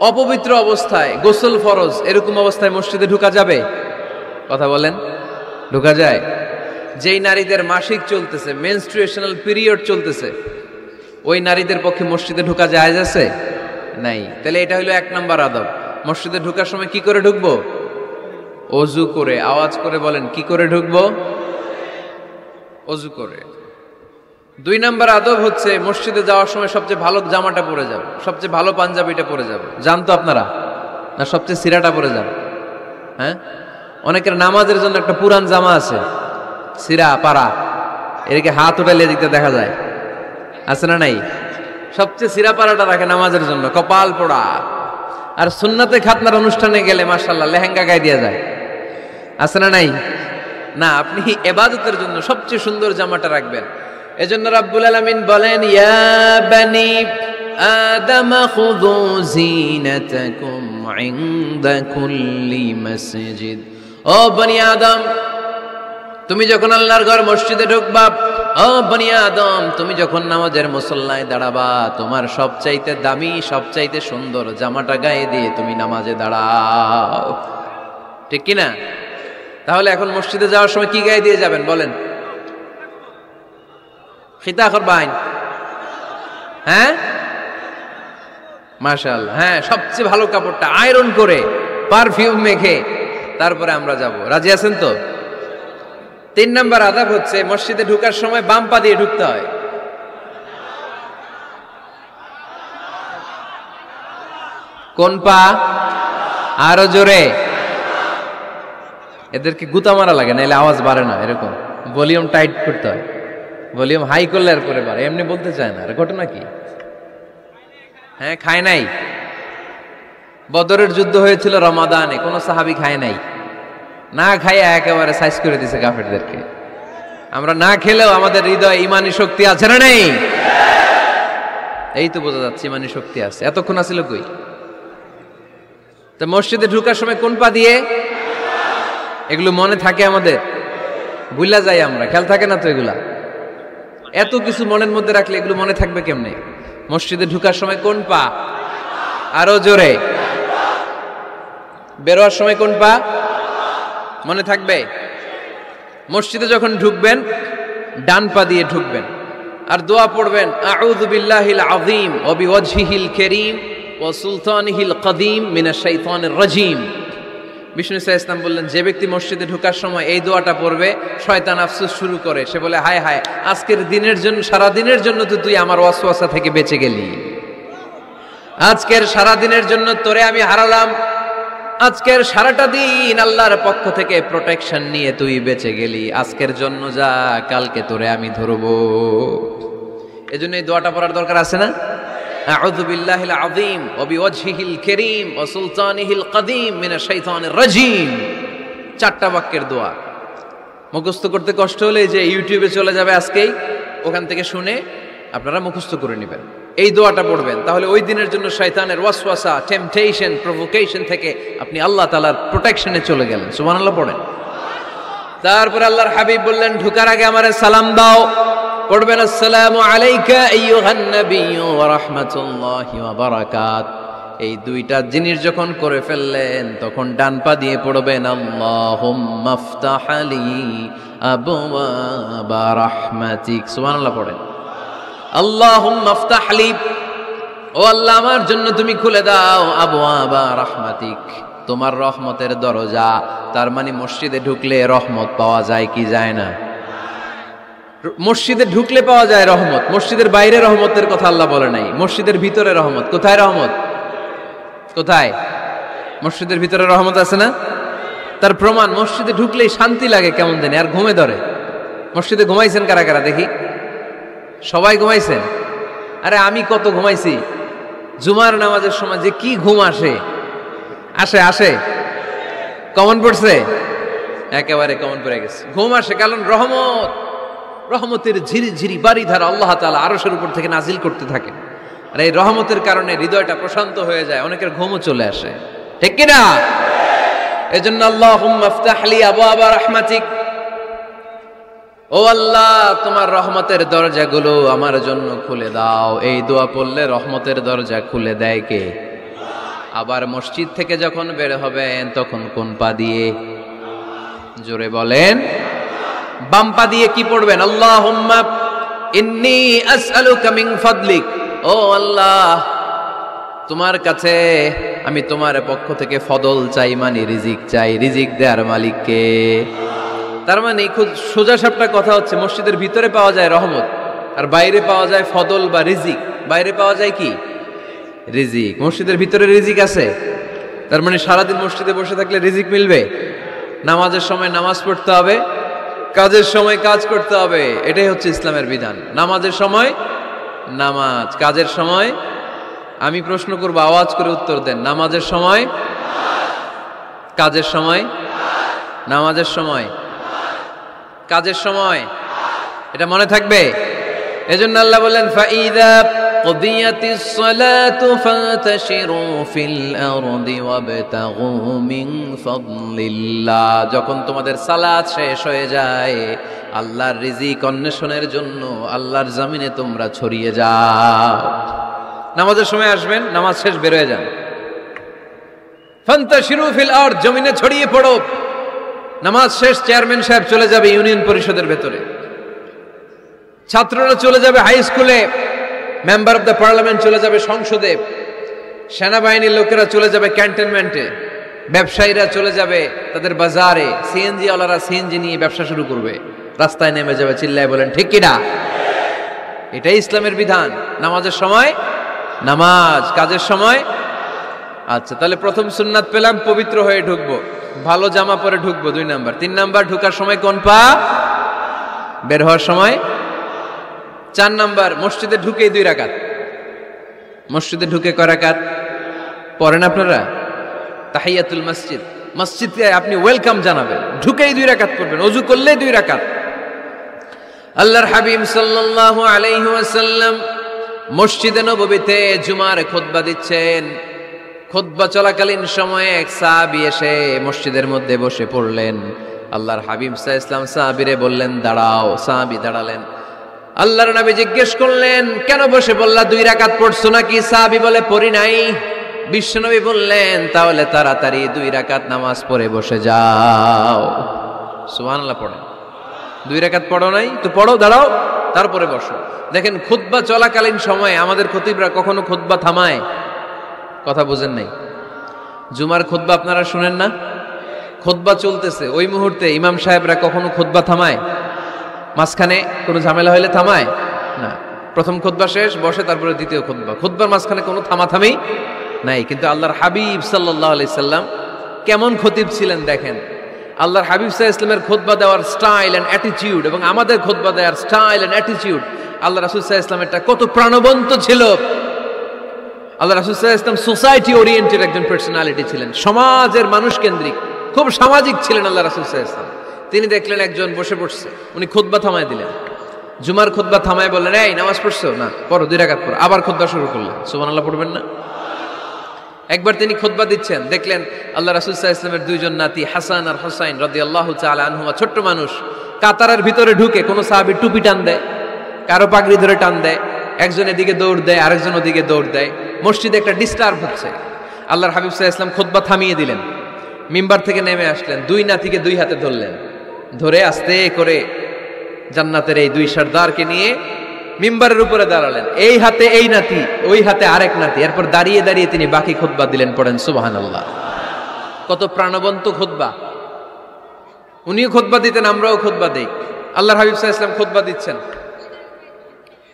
অপবিত্র অবস্থায় গোসল ফরজ, এরকম অবস্থায় মসজিদে ঢোকা যাবে? কথা বলেন, ঢোকা যায়? যেই নারীদের মাসিক চলতেছে, মেনস্ট্রুয়েশনাল পিরিয়ড চলতেছে, ওই নারীদের পক্ষে মসজিদে ঢোকা জায়েজ আছে? নাই। তাহলে এটা হলো 1 নম্বর আদব। মসজিদে ঢোকার সময় কি করে ঢুকবো? ওযু করে। আওয়াজ করে বলেন, কি করে ঢুকবো? ওযু করে। 2 নম্বর আদব হচ্ছে মসজিদে যাওয়ার সময় সবচেয়ে ভালো জামাটা পরে যাব, সবচেয়ে ভালো পাঞ্জাবিটা পরে যাব। জানতো আপনারা? না সবচেয়ে সিরাটা পরে যাব? হ্যাঁ, অনেকের নামাজের জন্য একটা পুরান জামা আছে, সিরা পাড়া, এদিকে হাত উঠালে দিকতে দেখা যায়, আছে না নাই? সবচেয়ে সিরা পাড়াটা রাখে নামাজের জন্য, কপাল পোড়া। আর সুন্নাতে খাতনার অনুষ্ঠানে গেলে মাশাআল্লাহ লেহেঙ্গা গায়ে দিয়ে যায়, আছে না নাই? না, আপনি ইবাদতের জন্য সবচেয়ে সুন্দর জামাটা রাখবেন। এজন্য রাব্বুল আলামিন বলেন, ইয়া বানি আদম খুযু জিনাতাকুম ইনদা কুল্লি মসজিদ। ও বনি আদম, তুমি যখন আল্লাহর ঘর মসজিদে ঢুকবা, ও বনি আদম, তুমি যখন নামাজের মুসল্লায় দাঁড়াবা, তোমার সবচাইতে দামি, সবচাইতে সুন্দর জামাটা গায়ে দিয়ে তুমি নামাজে দাঁড়াও। ঠিক কি না? তাহলে এখন মসজিদে যাওয়ার সময় কি গায়ে দিয়ে যাবেন বলেন? খিতা করবেন? হ্যাঁ, মাশাআল্লাহ। হ্যাঁ, সবচেয়ে ভালো কাপড়টা আয়রন করে পারফিউম মেখে তারপরে আমরা যাব। রাজি আছেন তো? 3 নম্বর আদব হচ্ছে মসজিদে ঢোকার সময় বাম পা দিয়ে ঢুকতে হয়। কোন পা? আরো জোরে। এদেরকে গুতা মারা লাগে, নাহলে আওয়াজ বাড়ে না। এরকম ভলিউম টাইট করতে হয়, ভলিউম হাই করলে আর করে বাড়ে, এমনি বলতে চায় না। আর ঘটনা কি? হ্যাঁ, খায় নাই। বদরের যুদ্ধ হয়েছিল রমাদানে, কোন সাহাবী খায় নাই, না খাইয়া একেবারে সাইজ করে দিছে কাফেরদেরকে। আমরা না খেলেও আমাদের হৃদয়ে ইমানি শক্তি আছে না নেই? এই তো বোঝা যাচ্ছে ইমানি শক্তি আছে। এতক্ষণ আছিল কই? তো মসজিদে ঢোকার সময় কোন পা দিয়ে? এগুলো মনে থাকে আমাদের? ভুলা যাই আমরা, খেয়াল থাকে না তো এগুলা। এত কিছু মনের মধ্যে রাখলে এগুলো মনে থাকবে কেমনে? মসজিদে ঢোকার সময় কোন পা? আরো জোরে। বেরোয়ার সময় কোন পা? মনে থাকবে? মসজিদে যখন ঢুকবেন ডান পা দিয়ে ঢুকবেন, আর দোয়া পড়বেন, আউযু বিল্লাহিল আযীম ওয়া বিওয়াজহিল কারীম ওয়া সুলতানিহিল কদীম মিনাশ শাইতানির রাজীম। বিষ্ণু সাল্লাল্লাহু আলাইহি ওয়াসাল্লাম বললেন, যে ব্যক্তি মসজিদে ঢোকার সময় এই দোয়াটা পড়বে, শয়তান আফসোস শুরু করে। সে বলে, হায় হায়, আজকের দিনের জন্য, সারা দিনের জন্য তো তুই আমার ওয়াসওয়াসা থেকে বেঁচে গেলি। আজকের সারা দিনের জন্য তোরে আমি হারালাম, আজকের সারাটা দিন আল্লাহর পক্ষ থেকে প্রোটেকশন নিয়ে তুই বেঁচে গেলি। আজকের জন্য যা, কালকে তোরে আমি ধরবো। এজন্য এই দোয়াটা পড়ার দরকার আছে না? আউযু বিল্লাহিল আযীম ওয়া বিওয়াজহিল কারীম ওয়া সুলতানিহিল কদীম মিনাশ শাইতানির রাজীম। 4টা বাক্যের দোয়া। মুখস্থ করতে কষ্ট হলে যে ইউটিউবে চলে যাবে আজকেই, ওখান থেকে শুনে আপনারা মুখস্থ করে নেবেন। এই দোয়াটা পড়বেন, তাহলে ওই দিনের জন্য শয়তানের ওয়াসওয়াসা, টেম্পটেশন, প্রভোকেশন থেকে আপনি আল্লাহ তাআলার প্রোটেকশনে চলে গেলেন। সুবহানাল্লাহ পড়েন। তারপরে আল্লাহর হাবিব বললেন, ঢোকার আগে আমারে সালাম দাও। পড়বেন, আসসালামু আলাইকা আইয়ুহান নাবিয়্যু ওয়া রাহমাতুল্লাহি ওয়া বারাকাত। এই দুইটা জিনিস যখন করে ফেললেন, তখন ডান পা দিয়ে পড়বেন, আল্লাহুম্মা আফতাহ লি আবওয়াবা রাহমাতিক। সুবহানাল্লাহ পড়েন। আল্লাহুম্মা আফতাহ লি, ও আল্লাহ আমার জন্য তুমি খুলে দাও আবওয়াবা রাহমাতিক, তোমার রহমতের দরজা। তার মানে মসজিদে ঢুকলে রহমত পাওয়া যায় কি যায় না? মসজিদে ঢুকলে পাওয়া যায় রহমত, মসজিদের বাইরে রহমতের কথা আল্লাহ বলে নাই। মসজিদের ভিতরে রহমত। কোথায় রহমত? কোথায়? মসজিদের ভিতরে রহমত আছে না? তার প্রমাণ, মসজিদে ঢুকলেই শান্তি লাগে কেমন জানি, আর ঘুমে ধরে। মসজিদে ঘুমাইছেন কারা কারা দেখি? সবাই ঘুমাইছেন? আরে আমি কত ঘুমাইছি। জুমার নামাজের সময় যে কি ঘুম আসে, আসে আসে, কমন পড়ছে, একেবারে কমন পড়ে গেছে। ঘুম আসে কারণ রহমত, রহমতের ঝিরি ঝিরি বাড়ি ধারা আল্লাহ তাআলা আরশের উপর থেকে নাজিল করতে থাকে। আর এই রহমতের কারণে হৃদয়টা প্রশান্ত হয়ে যায়, অনেকের ঘুমও চলে আসে, ঠিক কি না? এজন্য আল্লাহুম্মা আফতাহ লি আবওয়াবা রাহমাতিক, ও আল্লাহ তোমার রহমতের দরজাগুলো আমার জন্য খুলে দাও। এই দোয়া পড়লে রহমতের দরজা খুলে দেয় কে? আবার মসজিদ থেকে যখন বের হবেন তখন কোন পা দিয়ে? জোরে বলেন। বাম পা দিয়ে কি পড়বেন? আল্লাহুম্মা ইন্নী আসআলুকা মিন ফাদলিক, ও আল্লাহ তোমার কাছে আমি তোমার পক্ষ থেকে ফদল চাই, মানে রিজিক চাই। রিজিক দেওয়ার মালিক কে? তার মানে খুব সোজা সাপটা কথা হচ্ছে, মসজিদের ভিতরে পাওয়া যায় রহমত, আর বাইরে পাওয়া যায় ফদল বা রিজিক। বাইরে পাওয়া যায় কি? রিজিক। মসজিদের ভিতরে রিজিক আছে, তার মানে সারাদিন মসজিদে বসে থাকলে রিজিক মিলবে। নামাজের সময় নামাজ পড়তে হবে, কাজের সময় কাজ করতে হবে, এটাই হচ্ছে ইসলামের বিধান। নামাজের সময় নামাজ, কাজের সময়। আমি প্রশ্ন করব, আওয়াজ করে উত্তর দেন। নামাজের সময়, কাজের সময়, নামাজের সময়, কাজের সময়, এটা মনে থাকবে। এজন্য আল্লাহ বললেন, ফাইদা কুদিয়াতিস সালাতু ফান্তাশিরু ফিল আরদি ওয়াবতাগু মিন ফাদলিল্লাহ। যখন তোমাদের সালাত শেষ হয়ে যায়, আল্লাহর রিজিক অন্বেষণের জন্য আল্লাহর জমিনে তোমরা ছড়িয়ে যাও। নামাজের সময় আসবেন, নামাজ শেষ বের হয়ে যান। ফান্তাশিরু ফিল আরদ, জমিনে ছড়িয়ে পড়ো। নামাজ শেষ, চেয়ারম্যান সাহেব চলে যাবে ইউনিয়ন পরিষদের ভেতরে, ছাত্ররা চলে যাবে হাই স্কুলে, মেম্বার অফ দ্য পার্লামেন্ট চলে যাবে সংসদে, সেনাবাহিনীর লোকেরা চলে যাবে ক্যান্টনমেন্টে, ব্যবসায়ীরা চলে যাবে তাদের বাজারে, সিএনজি ওয়ালারা সিএনজি নিয়ে ব্যবসা শুরু করবে, রাস্তায় নেমে যাবে, চিল্লায় বলেন ঠিক কিনা? এটাই ইসলামের বিধান। নামাজের সময় নামাজ, কাজের সময়। আচ্ছা, তাহলে প্রথম সুন্নাত পেলাম, পবিত্র হয়ে ঢুকবো, ভালো জামা পরে ঢুকবো 2 নাম্বার। 3 নাম্বার, ঢুকার সময় কোন পা? বের হওয়ার সময়। 4 নাম্বার, মসজিদে ঢুকেই 2 রাকাত। মসজিদে ঢুকে কয় রাকাত পড়েন আপনারা? তাহিয়াতুল মসজিদ, মসজিদে আপনি ওয়েলকাম জানাবেন, ঢুকেই 2 রাকাত পড়বেন, ওযু করলে 2 রাকাত। আল্লাহর হাবিব সাল্লাল্লাহু আলাইহি ওয়াসাল্লাম মসজিদে নববীতে জুমার খুতবা দিচ্ছেন। খুতবা চলাকালীন সময়ে এক সাহাবী এসে মসজিদের মধ্যে বসে পড়লেন। আল্লাহর হাবিব সাল্লাল্লাহু আলাইহি ওয়াসাল্লাম সাহাবীরে বললেন, দাঁড়াও। সাহাবী দাঁড়ালেন। আল্লাহর নবী জিজ্ঞেস করলেন, কেন বসে বললা? 2 রাকাত পড়ছো নাকি? সাহাবী বলে, পড়ি নাই। বিশ্বনবী বললেন, তাহলে তাড়াতাড়ি 2 রাকাত নামাজ পড়ে বসে যাও। সুবহানাল্লাহ পড়েন। 2 রাকাত পড়ো নাই তো পড়ো, দাঁড়াও, তারপরে বসো। দেখেন, খুতবা চলাকালীন সময়ে আমাদের খতিবরা কখনো খুতবা থামায়? কথা বুঝেন নাই? জুমার খুতবা আপনারা শুনেন না? খুতবা চলতেছে, ওই মুহূর্তে ইমাম সাহেবরা কখনো খুতবা থামায়? মাঝখানে কোনো ঝামেলা হইলে থামায় না। প্রথম খুতবা শেষ, বসে, তারপরে দ্বিতীয় খুতবা। খুতবার মাঝখানে কোনো থামাথামি নাই। কিন্তু আল্লাহর হাবিব সাল্লাল্লাহু আলাইহি সাল্লাম কেমন খতিব ছিলেন দেখেন। আল্লাহর হাবিব সাল্লাল্লাহু আলাইহি সাল্লামের খুতবা দেওয়ার স্টাইল এন্ড অ্যাটিটিউড এবং আমাদের খুতবা দেওয়ার স্টাইল এন্ড অ্যাটিটিউড, আল্লাহ রাসূল সাল্লাল্লাহু আলাইহি সাল্লামেরটা কত প্রাণবন্ত ছিল। আল্লাহ রাসূল সাল্লাল্লাহু আলাইহি সাল্লাম সোসাইটি ওরিয়েন্টেড একজন পার্সোনালিটি ছিলেন, সমাজের মানুষ কেন্দ্রিক, খুব সামাজিক ছিলেন আল্লাহ রাসূল সাল্লাল্লাহু আলাইহি সাল্লাম। তিনি দেখলেন একজন বসে পড়ছে, উনি খুতবা থামায় দিলেন। জুমার খুতবা থামায় বললেন, এই নামাজ পড়ছো না, পড়ো 2 রাকাত পড়ো। আবার খুতবা শুরু করলেন। সুবহানাল্লাহ পড়বেন না? একবার তিনি খুতবা দিচ্ছেন, দেখলেন আল্লাহ রাসূল সাল্লাল্লাহু আলাইহি ওয়াসাল্লামের 2 জন নাতি হাসান আর হুসাইন রাদিয়াল্লাহু তাআলা আনহুমা, ছোট্ট মানুষ, কাতারের ভিতরে ঢুকে কোন সাহাবী টুপি টান দেয়, কারো পাগড়ি ধরে টান দেয়, একজন এদিকে দৌড় দেয়, আরেকজন ওদিকে দৌড় দেয়। মসজিদে একটা ডিস্টার্ব হচ্ছে। আল্লাহর হাবিব সাল্লাল্লাহু আলাইহি ওয়াসাল্লাম খুতবা থামিয়ে দিলেন, মিম্বার থেকে নেমে আসলেন, 2 নাতিকে 2 হাতে ধরলেন, ধরে আস্তে করে জান্নাতের এই 2 সর্দারকে নিয়ে মিম্বারের উপরে দাঁড়ালেন। এই হাতে এই নাতি, ওই হাতে আরেক নাতি। এরপর দাঁড়িয়ে দাঁড়িয়ে তিনি বাকি খুতবা দিলেন। পড়েন সুবহানাল্লাহ। কত প্রাণবন্ত খুতবা। উনিও খুতবা দিতেন, আমরাও খুতবা দেই। আল্লাহর হাবিব সাল্লাল্লাহু আলাইহি ওয়াসাল্লাম খুতবা দিচ্ছেন,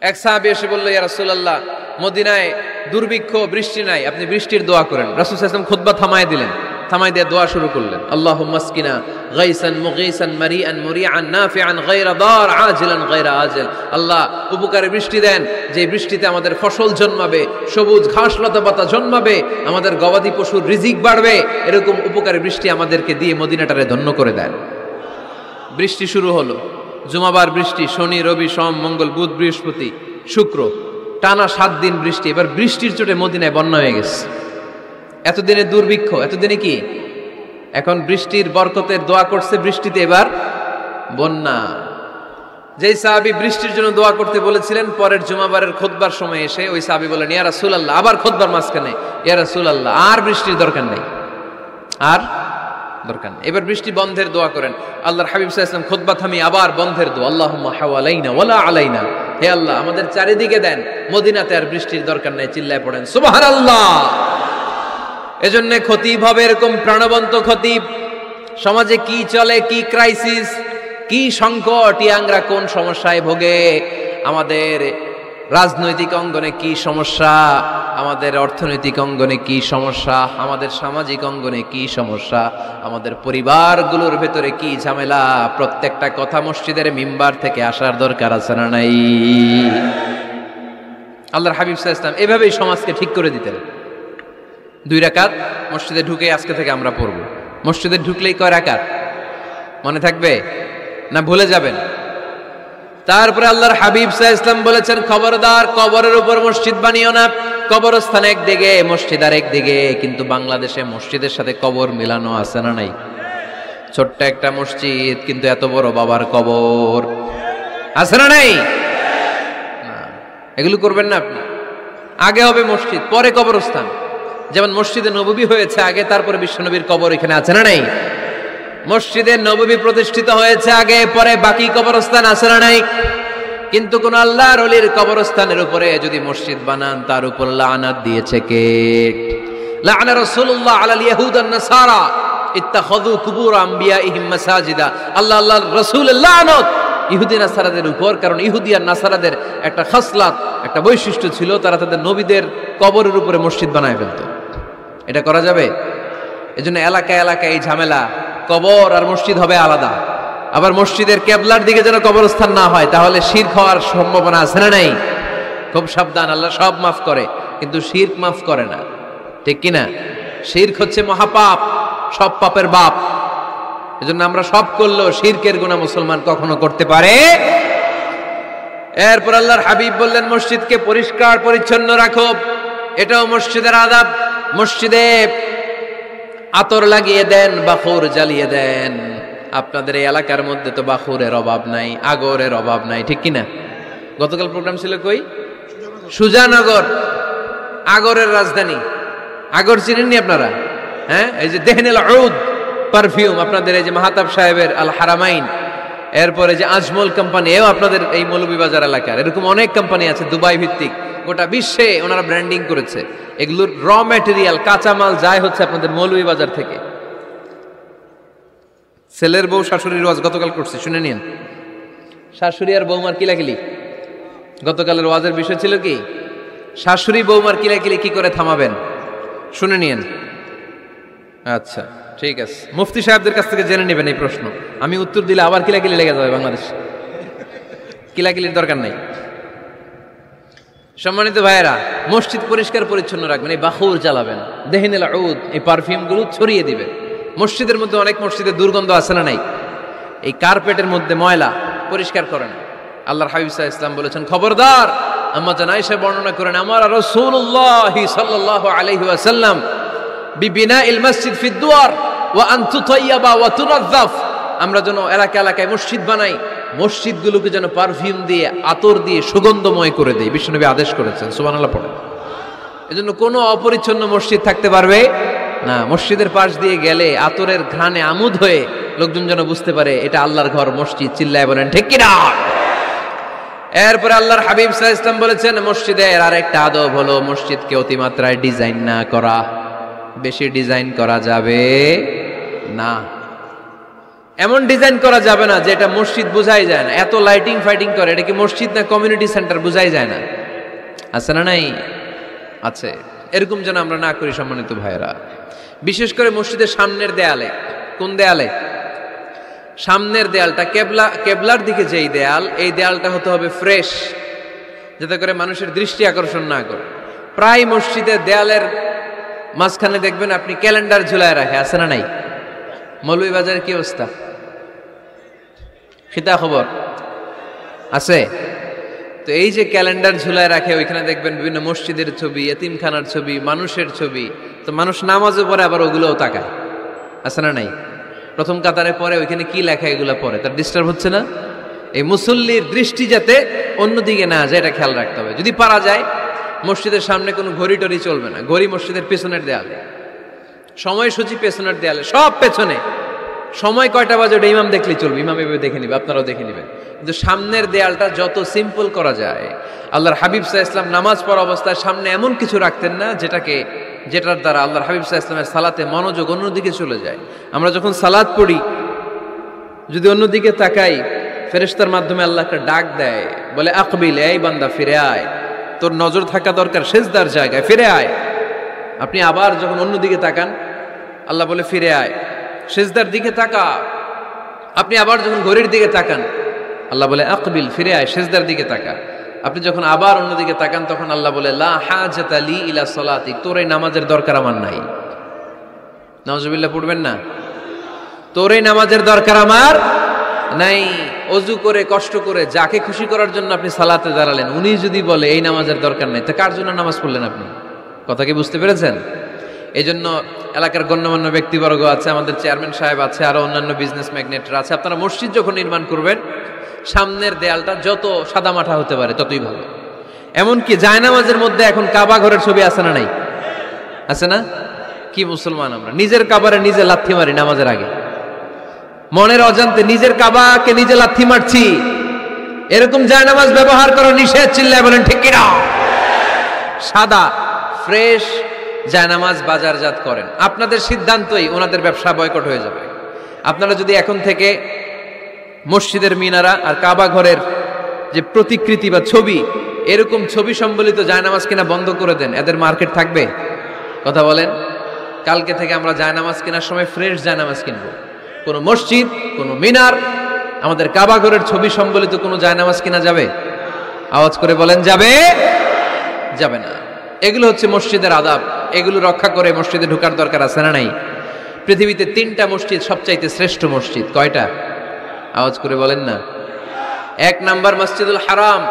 এক সাহাবী এসে বলল, ইয়া রাসূলুল্লাহ, মদিনায় দুর্ভিক্ষ, বৃষ্টি নাই, আপনি বৃষ্টির দোয়া করেন। রাসূল সাল্লাল্লাহু আলাইহি ওয়াসাল্লাম খুতবা থামায় দিলেন, থামাই দিয়ে দোয়া শুরু করলেন, আল্লাহুম্মা আসকিনা গাইসান মুগীসান মারিআন মুরিআন নাফিআন গায়রা দার আজিলান গায়রা আজিল। আল্লাহ, উপকারে বৃষ্টি দেন, যে বৃষ্টিতে আমাদের ফসল জন্মাবে, সবুজ ঘাস লতা পাতা জন্মাবে, আমাদের গবাদি পশুর রিজিক বাড়বে, এরকম উপকারে বৃষ্টি আমাদেরকে দিয়ে মদিনাটারে ধন্য করে দেন। বৃষ্টি শুরু হলো, জুমাবার বৃষ্টি, শনি রবি সোম মঙ্গল বুধ বৃহস্পতি শুক্র, টানা 7 দিন বৃষ্টি। এবার বৃষ্টির চোটে মদিনায় বন্যা হয়ে গেছে। এতদিনে দুর্ভিক্ষ, এতদিনে কি, এখন বৃষ্টির বরকতের দোয়া করছে, বৃষ্টিতে এবার বন্যা। যেই সাহাবী বৃষ্টির জন্য দোয়া করতে বলেছিলেন, পরের জুমাবারের খুতবার সময় এসে ওই সাহাবী বলেন, ইয়া রাসূলুল্লাহ, আবার খুতবার মাঝখানে, ইয়া রাসূলুল্লাহ, আর বৃষ্টির দরকার নেই, আর দরকার নেই, এবার বৃষ্টি বন্ধের দোয়া করেন। আল্লাহর হাবিব সাল্লাল্লাহু আলাইহি ওয়াসাল্লাম খুতবা থামিয়ে আবার বন্ধের দোয়া, আল্লাহুম্মা হাওয়ালাইনা ওয়ালা আলাইনা, হে আল্লাহ আমাদের চারিদিকে দেন, মদিনাতে আর বৃষ্টির দরকার নেই। চিল্লায় পড়েন সুবহানাল্লাহ। এজন্য খতিব হবে এরকম প্রাণবন্ত খতিব। সমাজে কি চলে, কি ক্রাইসিস, কি সংকট, ইয়াংরা কোন সমস্যায় ভোগে, আমাদের রাজনৈতিক অঙ্গনে কি সমস্যা, আমাদের অর্থনৈতিক অঙ্গনে কি সমস্যা, আমাদের সামাজিক অঙ্গনে কি সমস্যা, আমাদের পরিবারগুলোর ভেতরে কি ঝামেলা, প্রত্যেকটা কথা মসজিদের মিম্বার থেকে আসার দরকার আছে না নাই? আল্লাহর হাবিব সাল্লাল্লাহু আলাইহি ওয়াসাল্লাম এভাবেই সমাজকে ঠিক করে দিতেন। 2 রাকাত মসজিদে ঢুকে আজকে থেকে আমরা পড়ব। মসজিদে ঢুকলেই কয় রাকাত মনে থাকবে না ভুলে যাবেন? তারপরে আল্লাহর হাবিব সাল্লাল্লাহু আলাইহি ওয়াসাল্লাম বলেছেন, খবরদার কবরের উপর মসজিদ বানিও না। কবরস্থান একদিকে, মসজিদ আর একদিকে, কিন্তু বাংলাদেশে মসজিদের সাথে কবর মিলানো আছে না নাই? ছোট্ট একটা মসজিদ, কিন্তু এত বড় বাবার কবর আছে না নাই? না, এগুলো করবেন না আপনি। আগে হবে মসজিদ, পরে কবরস্থান। যেমন মসজিদে নববী হয়েছে আগে, তারপরে বিশ্বনবীর কবর এখানে আছে না নাই? মসজিদে নববী প্রতিষ্ঠিত হয়েছে আগে, পরে বাকি কবরস্থান আছে না নাই? কিন্তু কোন আল্লাহর ওলির কবরস্থানের উপরে যদি মসজিদ বানান, তার উপর লানাত দিয়েছে কে? লাআনা রাসূলুল্লাহ আলাল ইয়াহুদ ওয়ান নাসারা ইত্তাখাযু কুবুর আমবিয়াইহিম মাসাজিদা। আল্লাহ আল্লাহর রাসূলের লানত ইহুদি নাসারাদের উপর, কারণ ইহুদি আর নাসারাদের একটা খাসলাত, একটা বৈশিষ্ট্য ছিল, তারা তাদের নবীদের কবরের উপরে মসজিদ বানায় ফেলত। এটা করা যাবে? এজন্য এলাকায় এলাকায় এই ঝামেলা, কবর আর মসজিদ হবে আলাদা। আবার মসজিদের কেবলার দিকে যেন কবরস্থান না হয়, তাহলে শিরক হওয়ার সম্ভাবনা আছে না নাই? খুব সাবধান, আল্লাহ সব মাফ করে কিন্তু শিরক মাফ করে না, ঠিক কিনা? শিরক হচ্ছে মহাপাপ, সব পাপের বাপ। এজন্য আমরা সব করলেও শিরকের গুনাহ মুসলমান কখনো করতে পারে। এরপর আল্লাহর হাবিব বললেন, মসজিদকে পরিষ্কার পরিচ্ছন্ন রাখো, এটাও মসজিদের আদাব। মসজিদে আতর লাগিয়ে দেন, বাখুর জ্বালিয়ে দেন। আপনাদের এই এলাকার মধ্যে তো বাখুরের অভাব নাই, আগরের অভাব নাই, ঠিক কিনা? গতকাল প্রোগ্রাম ছিল কই? সুজানগর, আগরের রাজধানী। আগর চিনেননি আপনারা? হ্যাঁ, এই যে দেহনেল উদ পারফিউম, আপনাদের এই যে মাহতাব সাহেবের আল হারামাইন, এরপরে যে আজমল কোম্পানি, এও আপনাদের এই মৌলভীবাজার এলাকার। এরকম অনেক কোম্পানি আছে দুবাই ভিত্তিক, গোটা বিশ্বে ওনারা ব্র্যান্ডিং করেছে। এগুলোর র ম্যাটেরিয়াল, কাঁচামাল যায় হচ্ছে আপনাদের মৌলভীবাজার থেকে। ছেলের বউ শাশুড়ির ওয়াজ গতকাল করছে, শুনে নিন। শাশুড়ি আর বৌমার কিলাকিলি, গতকালের ওয়াজের বিষয় ছিল কি? শাশুড়ি বৌমার কিলাকিলি কি করে থামাবেন, শুনে নিন। আচ্ছা ঠিক আছে, মুফতি সাহেবদের কাছ থেকে জেনে নেবেন এই প্রশ্ন। আমি উত্তর দিলে আবার কিলাকিলি লেগে যাবে বাংলাদেশ। কিলাকিলির দরকার নাই। সম্মানিত ভাইয়েরা, মসজিদ পরিষ্কার পরিচ্ছন্ন রাখবেন, এই বাখুর জ্বালাবেন, দেহনেল উদ, এই পারফিউমগুলো ছড়িয়ে দিবেন। মসজিদের মধ্যে অনেক মসজিদে দুর্গন্ধ আছে না নাই? এই কার্পেটের মধ্যে ময়লা, পরিষ্কার করেন। আল্লাহর হাবিব সাল্লাল্লাহু আলাইহি ওয়াসাল্লাম বলেছেন, খবরদার, আম্মা জান আয়েশা বর্ণনা করেন, আমার রাসূলুল্লাহ সাল্লাল্লাহু আলাইহি ওয়াসাল্লাম বিবিনাইল মসজিদ ফি দুয়ার ওয়া আন তুতাইয়াবা ওয়া তুনাযাফ, আমরা যেন এলাকা এলাকায় মসজিদ বানাই, মসজিদগুলোকে যেন পারফিউম দিয়ে, আতর দিয়ে সুগন্ধময় করে দেই। বিশ্বনবী আদেশ করেছেন, সুবহানাল্লাহ পড়েন। এজন্য কোনো অপরিচ্ছন্ন মসজিদ থাকতে পারবে না। মসজিদের পাশ দিয়ে গেলে আতরের ঘ্রাণে আমোদ হয়ে লোকজন যেন বুঝতে পারে এটা আল্লাহর ঘর, মসজিদ। চিল্লায় বলেন ঠিক কিনা? এরপরে আল্লাহর হাবিব সাল্লাল্লাহু আলাইহি ওয়াসাল্লাম বলেছেন, মসজিদের আরেকটা আদব হলো মসজিদকে অতিমাত্রায় ডিজাইন না করা। বেশি ডিজাইন করা যাবে না। এমন ডিজাইন করা যাবে না যে এটা মসজিদ বোঝাই যায় না। এত লাইটিং ফাইটিং করে, এটা কি মসজিদ না কমিউনিটি সেন্টার বোঝাই যায় না। আছে না নাই? আছে। এরকম যেন আমরা না করি সম্মানিত ভাইয়েরা। বিশেষ করে মসজিদের সামনের দেয়ালে। কোন দেয়ালে? সামনের দেয়ালটা, কেবলার দিকে যেই দেয়াল, এই দেয়ালটা হতে হবে ফ্রেশ, যাতে করে মানুষের দৃষ্টি আকর্ষণ না করে। প্রায় মসজিদের দেয়ালের মাঝখানে দেখবেন আপনি ক্যালেন্ডার ঝুলায় রাখে, আছে না নাই? মৌলভীবাজারের কি অবস্থা? খিতা খবর আছে? তো এই যে ক্যালেন্ডার ঝুলায় রাখে, ওইখানে দেখবেন বিভিন্ন মসজিদের ছবি, এতিমখানার ছবি, মানুষের ছবি। তো মানুষ নামাজে পড়ে আবার ওগুলোও তাকায়, আছে না নাই? প্রথম কাতারে পরে ওইখানে কি লেখা এগুলো পড়ে, তার ডিস্টার্ব হচ্ছে না? এই মুসল্লির দৃষ্টি যাতে অন্যদিকে না যায়, এটা খেয়াল রাখতে হবে। যদি পারা যায় মসজিদের সামনে কোনো ঘড়ি টড়ি চলবে না। ঘড়ি মসজিদের পেছনের দেয়ালে, সময়সূচি পেছনের দেয়ালে, সব পেছনে। সময় কয়টা বাজে ওটা ইমাম দেখলেই চলবে, ইমাম এভাবে দেখে নিবে, আপনারাও দেখে নিবেন। কিন্তু সামনের দেয়ালটা যত সিম্পল করা যায়। আল্লাহর হাবিব সাল্লাল্লাহু আলাইহি ওয়াসাল্লাম নামাজ পড়া অবস্থায় সামনে এমন কিছু রাখতেন না যেটার দ্বারা আল্লাহর হাবিব সাল্লাল্লাহু আলাইহি ওয়াসাল্লামের সালাতে মনোযোগ অন্যদিকে চলে যায়। আমরা যখন সালাত পড়ি, যদি অন্যদিকে তাকাই, ফেরেশতার মাধ্যমে আল্লাহ একটা ডাক দেয়, বলে আকবিল, এই বান্দা ফিরে আয়, তোর নজর থাকা দরকার সেজদার জায়গায়, ফিরে আয়। আপনি আবার যখন অন্যদিকে তাকান, আল্লাহ বলে ফিরে আয়, সেজদার দিকে তাকা। আপনি আবার যখন ঘড়ির দিকে তাকান, আল্লাহ বলে আকবিল, ফিরে আয়, সেজদার দিকে তাকা। আপনি যখন আবার অন্যদিকে তাকান, তখন আল্লাহ বলে লা হাজাতা লি ইলা সালাতিক, তোর এই নামাজের দরকার আমার নাই। নাউজুবিল্লাহ পড়বেন না? তোর এই নামাজের দরকার আমার নাই। অজু করে কষ্ট করে যাকে খুশি করার জন্য আপনি সালাতে দাঁড়ালেন, উনি যদি বলে এই নামাজের দরকার নেই, তা কার জন্য নামাজ পড়লেন আপনি? কথা কি বুঝতে পেরেছেন? এই জন্য এলাকার গণ্যমান্য ব্যক্তিবর্গ আছে, আমাদের চেয়ারম্যান সাহেব আছে, আরো অন্যান্য বিজনেস ম্যাগনেটরা আছে। আপনারা মসজিদ যখন নির্মাণ করবেন, সামনের দেয়ালটা যত সাদামাটা হতে পারে ততই ভালো। এমনকি জায়নামাজের মধ্যে এখন কাবা ঘরের ছবি আছে না নাই? আছে না? কি মুসলমান আমরা! নিজের কাবারে নিজে লাথি মারি নামাজের আগে, মনের অজান্তে নিজের কাবাকে নিজে লাথি মারছি। এরকম জায়নামাজ ব্যবহার করা নিষেধ। চিল্লায় বলেন ঠিক কিনা? সাদা ফ্রেশ জায়নামাজ বাজারজাত করেন, আপনাদের সিদ্ধান্তই ওনাদের ব্যবসা বয়কট হয়ে যাবে। আপনারা যদি এখন থেকে মসজিদের মিনারা আর কাবা ঘরের যে প্রতিকৃতি বা ছবি, এরকম ছবি সম্বলিত জায়নামাজ কিনা বন্ধ করে দেন, এদের মার্কেট থাকবে? কথা বলেন। কালকে থেকে আমরা জায়নামাজ কেনার সময় ফ্রেশ জায়নামাজ কিনবো। কোনো মসজিদ, কোনো মিনার, আমাদের কাবা ঘরের ছবি সম্বলিত কোনো জায়নামাজ কিনা যাবে? আওয়াজ করে বলেন, যাবে? যাবে না। এগুলো হচ্ছে মসজিদের আদাব। এগুলো রক্ষা করে মসজিদে ঢোকার দরকার আছে না নাই? পৃথিবীতে 3টা মসজিদ সবচাইতে শ্রেষ্ঠ মসজিদ। কয়টা? আওয়াজ করে বলেন না। 1 নাম্বার মসজিদুল হারাম,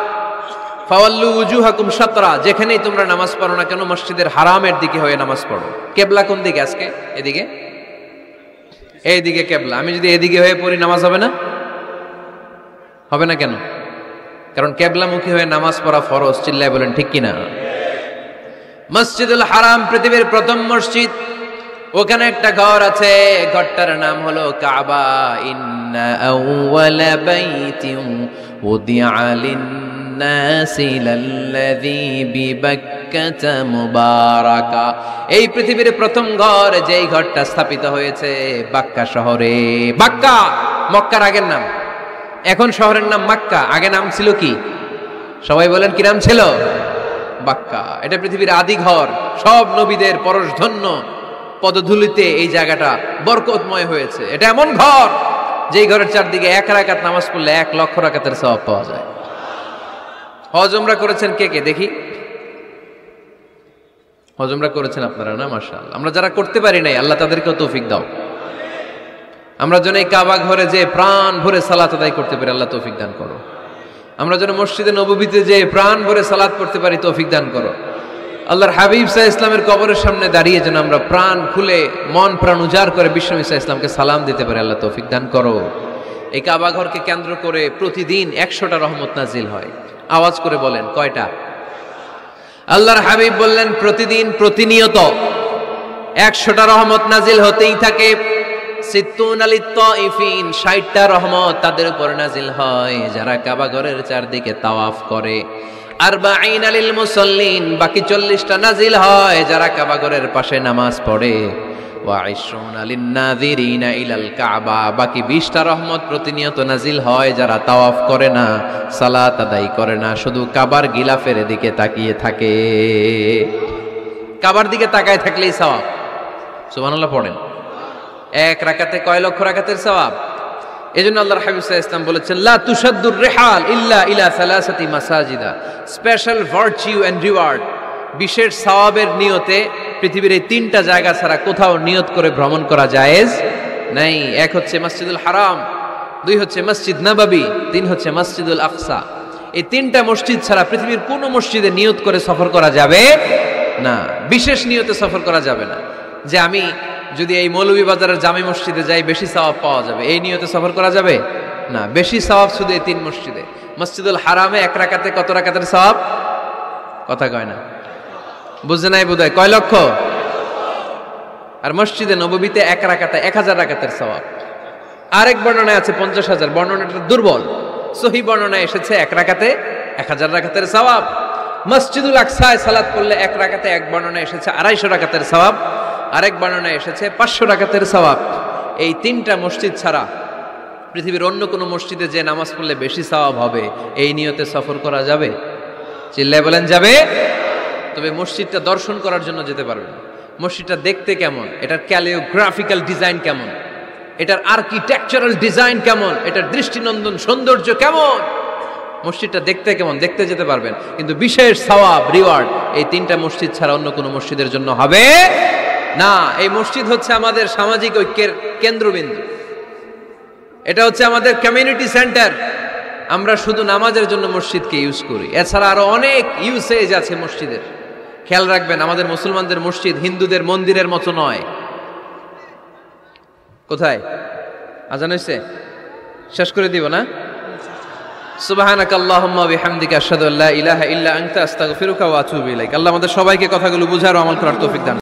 ফাওয়াল্লু উজুহাকুম শাতরা, যেখানেই তোমরা নামাজ পড়ো না কেন মসজিদের হারামের দিকে হয়ে নামাজ পড়ো। কেবলা কোন দিকে আজকে? এদিকে, এইদিকে কেবলা। আমি যদি এদিকে হয়ে পড়ি নামাজ হবে না? হবে না কেন? কারণ কেবলামুখী হয়ে নামাজ পড়া ফরজ। চিল্লায় বলেন ঠিক কিনা? মসজিদুল হারাম পৃথিবীর প্রথম মসজিদ। ওখানে একটা ঘর আছে, ঘরটার নাম হলো কাবা। ইন্না আউওয়ালা বাইতিন উদিআ লিন-নাসি লাল্লাযী বিবাক্কাতা মুবারাকা। এই পৃথিবীর প্রথম ঘর, যেই ঘরটা স্থাপিত হয়েছে বাক্কা শহরে। বাক্কা মক্কার আগের নাম, এখন শহরের নাম মক্কা। আগে নাম ছিল কি? সবাই বলেন কি নাম ছিল? বাক্কা। এটা পৃথিবীর আদি ঘর। সব নবীদের পরশধন্য পদধূলিতে এই জায়গাটা বরকতময় হয়েছে। এটা এমন ঘর যেই ঘরের চারদিকে 1 রাকাত নামাজ পড়লে 1 লক্ষ রাকাতের সওয়াব পাওয়া যায়। হজ উমরা করেছেন কে কে দেখি? হজ উমরা করেছেন আপনারা না? মাশাআল্লাহ। আমরা যারা করতে পারি নাই, আল্লাহ তাদেরকেও তৌফিক দাও। আমরা যেন এই কাবা ঘরে যে প্রাণ ভরে সালাত আদায় করতে পারি, আল্লাহ তৌফিক দান করো। আমরা যেন মসজিদে নববীতে যে প্রাণ ভরে সালাত পড়তে পারি তৌফিক দান করো। আল্লাহর হাবিব সাল্লাল্লাহু আলাইহি ইসলামের কবরের সামনে দাঁড়িয়ে যেন আমরা প্রাণ খুলে মন প্রাণ উজাড় করে বিশ্বনবী সাল্লাল্লাহু আলাইহি ইসলামকে সালাম দিতে পারি, আল্লাহ তৌফিক দান করো। এই কাবা ঘরকে কেন্দ্র করে প্রতিদিন 100টা রহমত নাজিল হয়। আওয়াজ করে বলেন কয়টা? আল্লাহর হাবিব বললেন প্রতিদিন প্রতিনিয়ত 100টা রহমত নাজিল হতেই থাকে। 60টা রহমত তাদের উপর নাজিল হয় যারা কাবা ঘরের চারদিকে তাওয়াফ করে। 40 লিল মুসাল্লিন, বাকি 40টা নাজিল হয় যারা কাবা ঘরের পাশে নামাজ পড়ে। ওয়া 20 লিন নাযিরিনা ইলাল কাবা, বাকি 20টা রহমত প্রতিনিয়ত নাজিল হয় যারা তাওয়াফ করে না, সালাত আদায় করে না, শুধু কাবার গিলাফের দিকে তাকিয়ে থাকে। কাবার দিকে তাকায় থাকলেই সওয়াব। সুবহানাল্লাহ পড়েন। এক রাকাতে কয় লক্ষ রাকাতের সওয়াব। এজন্য আল্লাহর হাবিব সাল্লাল্লাহু আলাইহি ওয়াসাল্লাম বলেছেন লা তুশাদ্দুর রিহাল ইল্লা ইলা সালাসাতি মাসাজিদা, স্পেশাল ভার্চু এন্ড রিওয়ার্ড, বিশেষ সওয়াবের নিয়তে পৃথিবীর এই 3টা জায়গা ছাড়া কোথাও নিয়ত করে ভ্রমণ করা জায়েজ নাই। এক হচ্ছে মসজিদুল হারাম, 2 হচ্ছে মসজিদ নববী, 3 হচ্ছে মসজিদুল আকসা। এই 3টা মসজিদ ছাড়া পৃথিবীর কোনো মসজিদে নিয়ত করে সফর করা যাবে না, বিশেষ নিয়তে সফর করা যাবে না। যে আমি যদি এই মৌলভীবাজারের জামে মসজিদে যাই বেশি সওয়াব পাওয়া যাবে, এই নিয়তে সফর করা যাবে না। বেশি সওয়াব শুধু এই 3 মসজিদে। মসজিদুল হারামে 1 রাকাতে কত রাকাতের সওয়াব? কথা কয় না, বুঝে নাই বোধহয়, কয় লক্ষ। আর মসজিদে নববীতে 1 রাকাতে 1000 রাকাতের সওয়াব। আরেক বর্ণনায় আছে 50,000, বর্ণনাটা দুর্বল। সহিহ বর্ণনায় এসেছে 1 রাকাতে 1000 রাকাতের সওয়াব। মসজিদুল আকসায় সালাত পড়লে 1 রাকাতে, এক বর্ণনায় এসেছে 250 রাকাতের সওয়াব, আরেক বর্ণনায় এসেছে 500 রাকাতের সওয়াব। এই 3টা মসজিদ ছাড়া পৃথিবীর অন্য কোনো মসজিদে যে নামাজ পড়লে বেশি সওয়াব হবে, এই নিয়তে সফর করা যাবে? চিল্লায় বলেন যাবে। তবে মসজিদটা দর্শন করার জন্য যেতে পারবেন। মসজিদটা দেখতে কেমন, এটার ক্যালিওগ্রাফিক্যাল ডিজাইন কেমন, এটার আর্কিটেকচারাল ডিজাইন কেমন, এটার দৃষ্টিনন্দন সৌন্দর্য কেমন, মসজিদটা দেখতে কেমন, দেখতে যেতে পারবেন। কিন্তু বিশেষ সওয়াব রিওয়ার্ড এই 3টা মসজিদ ছাড়া অন্য কোনো মসজিদের জন্য হবে না। এই মসজিদ হচ্ছে আমাদের সামাজিক ঐক্যের কেন্দ্রবিন্দু, এটা হচ্ছে আমাদের কমিউনিটি সেন্টার। আমরা শুধু নামাজের জন্য মসজিদকে ইউজ করি, এছাড়া আরো অনেক ইউসেজ আছে মসজিদের। খেয়াল রাখবেন, আমাদের মুসলমানদের মসজিদ হিন্দুদের মন্দিরের মতো নয়। কোথায় আজান হইছে? শেষ করে দিব না? সুবহানাকাল্লাহুম্মা বিহামদিকা আশহাদু আল্লা ইলাহা ইল্লা আনতা আস্তাগফিরুকা ওয়া আতুবু ইলাইক। আল্লাহ আমাদের সবাইকে কথাগুলো বুঝার ও আমল করার তৌফিক দান।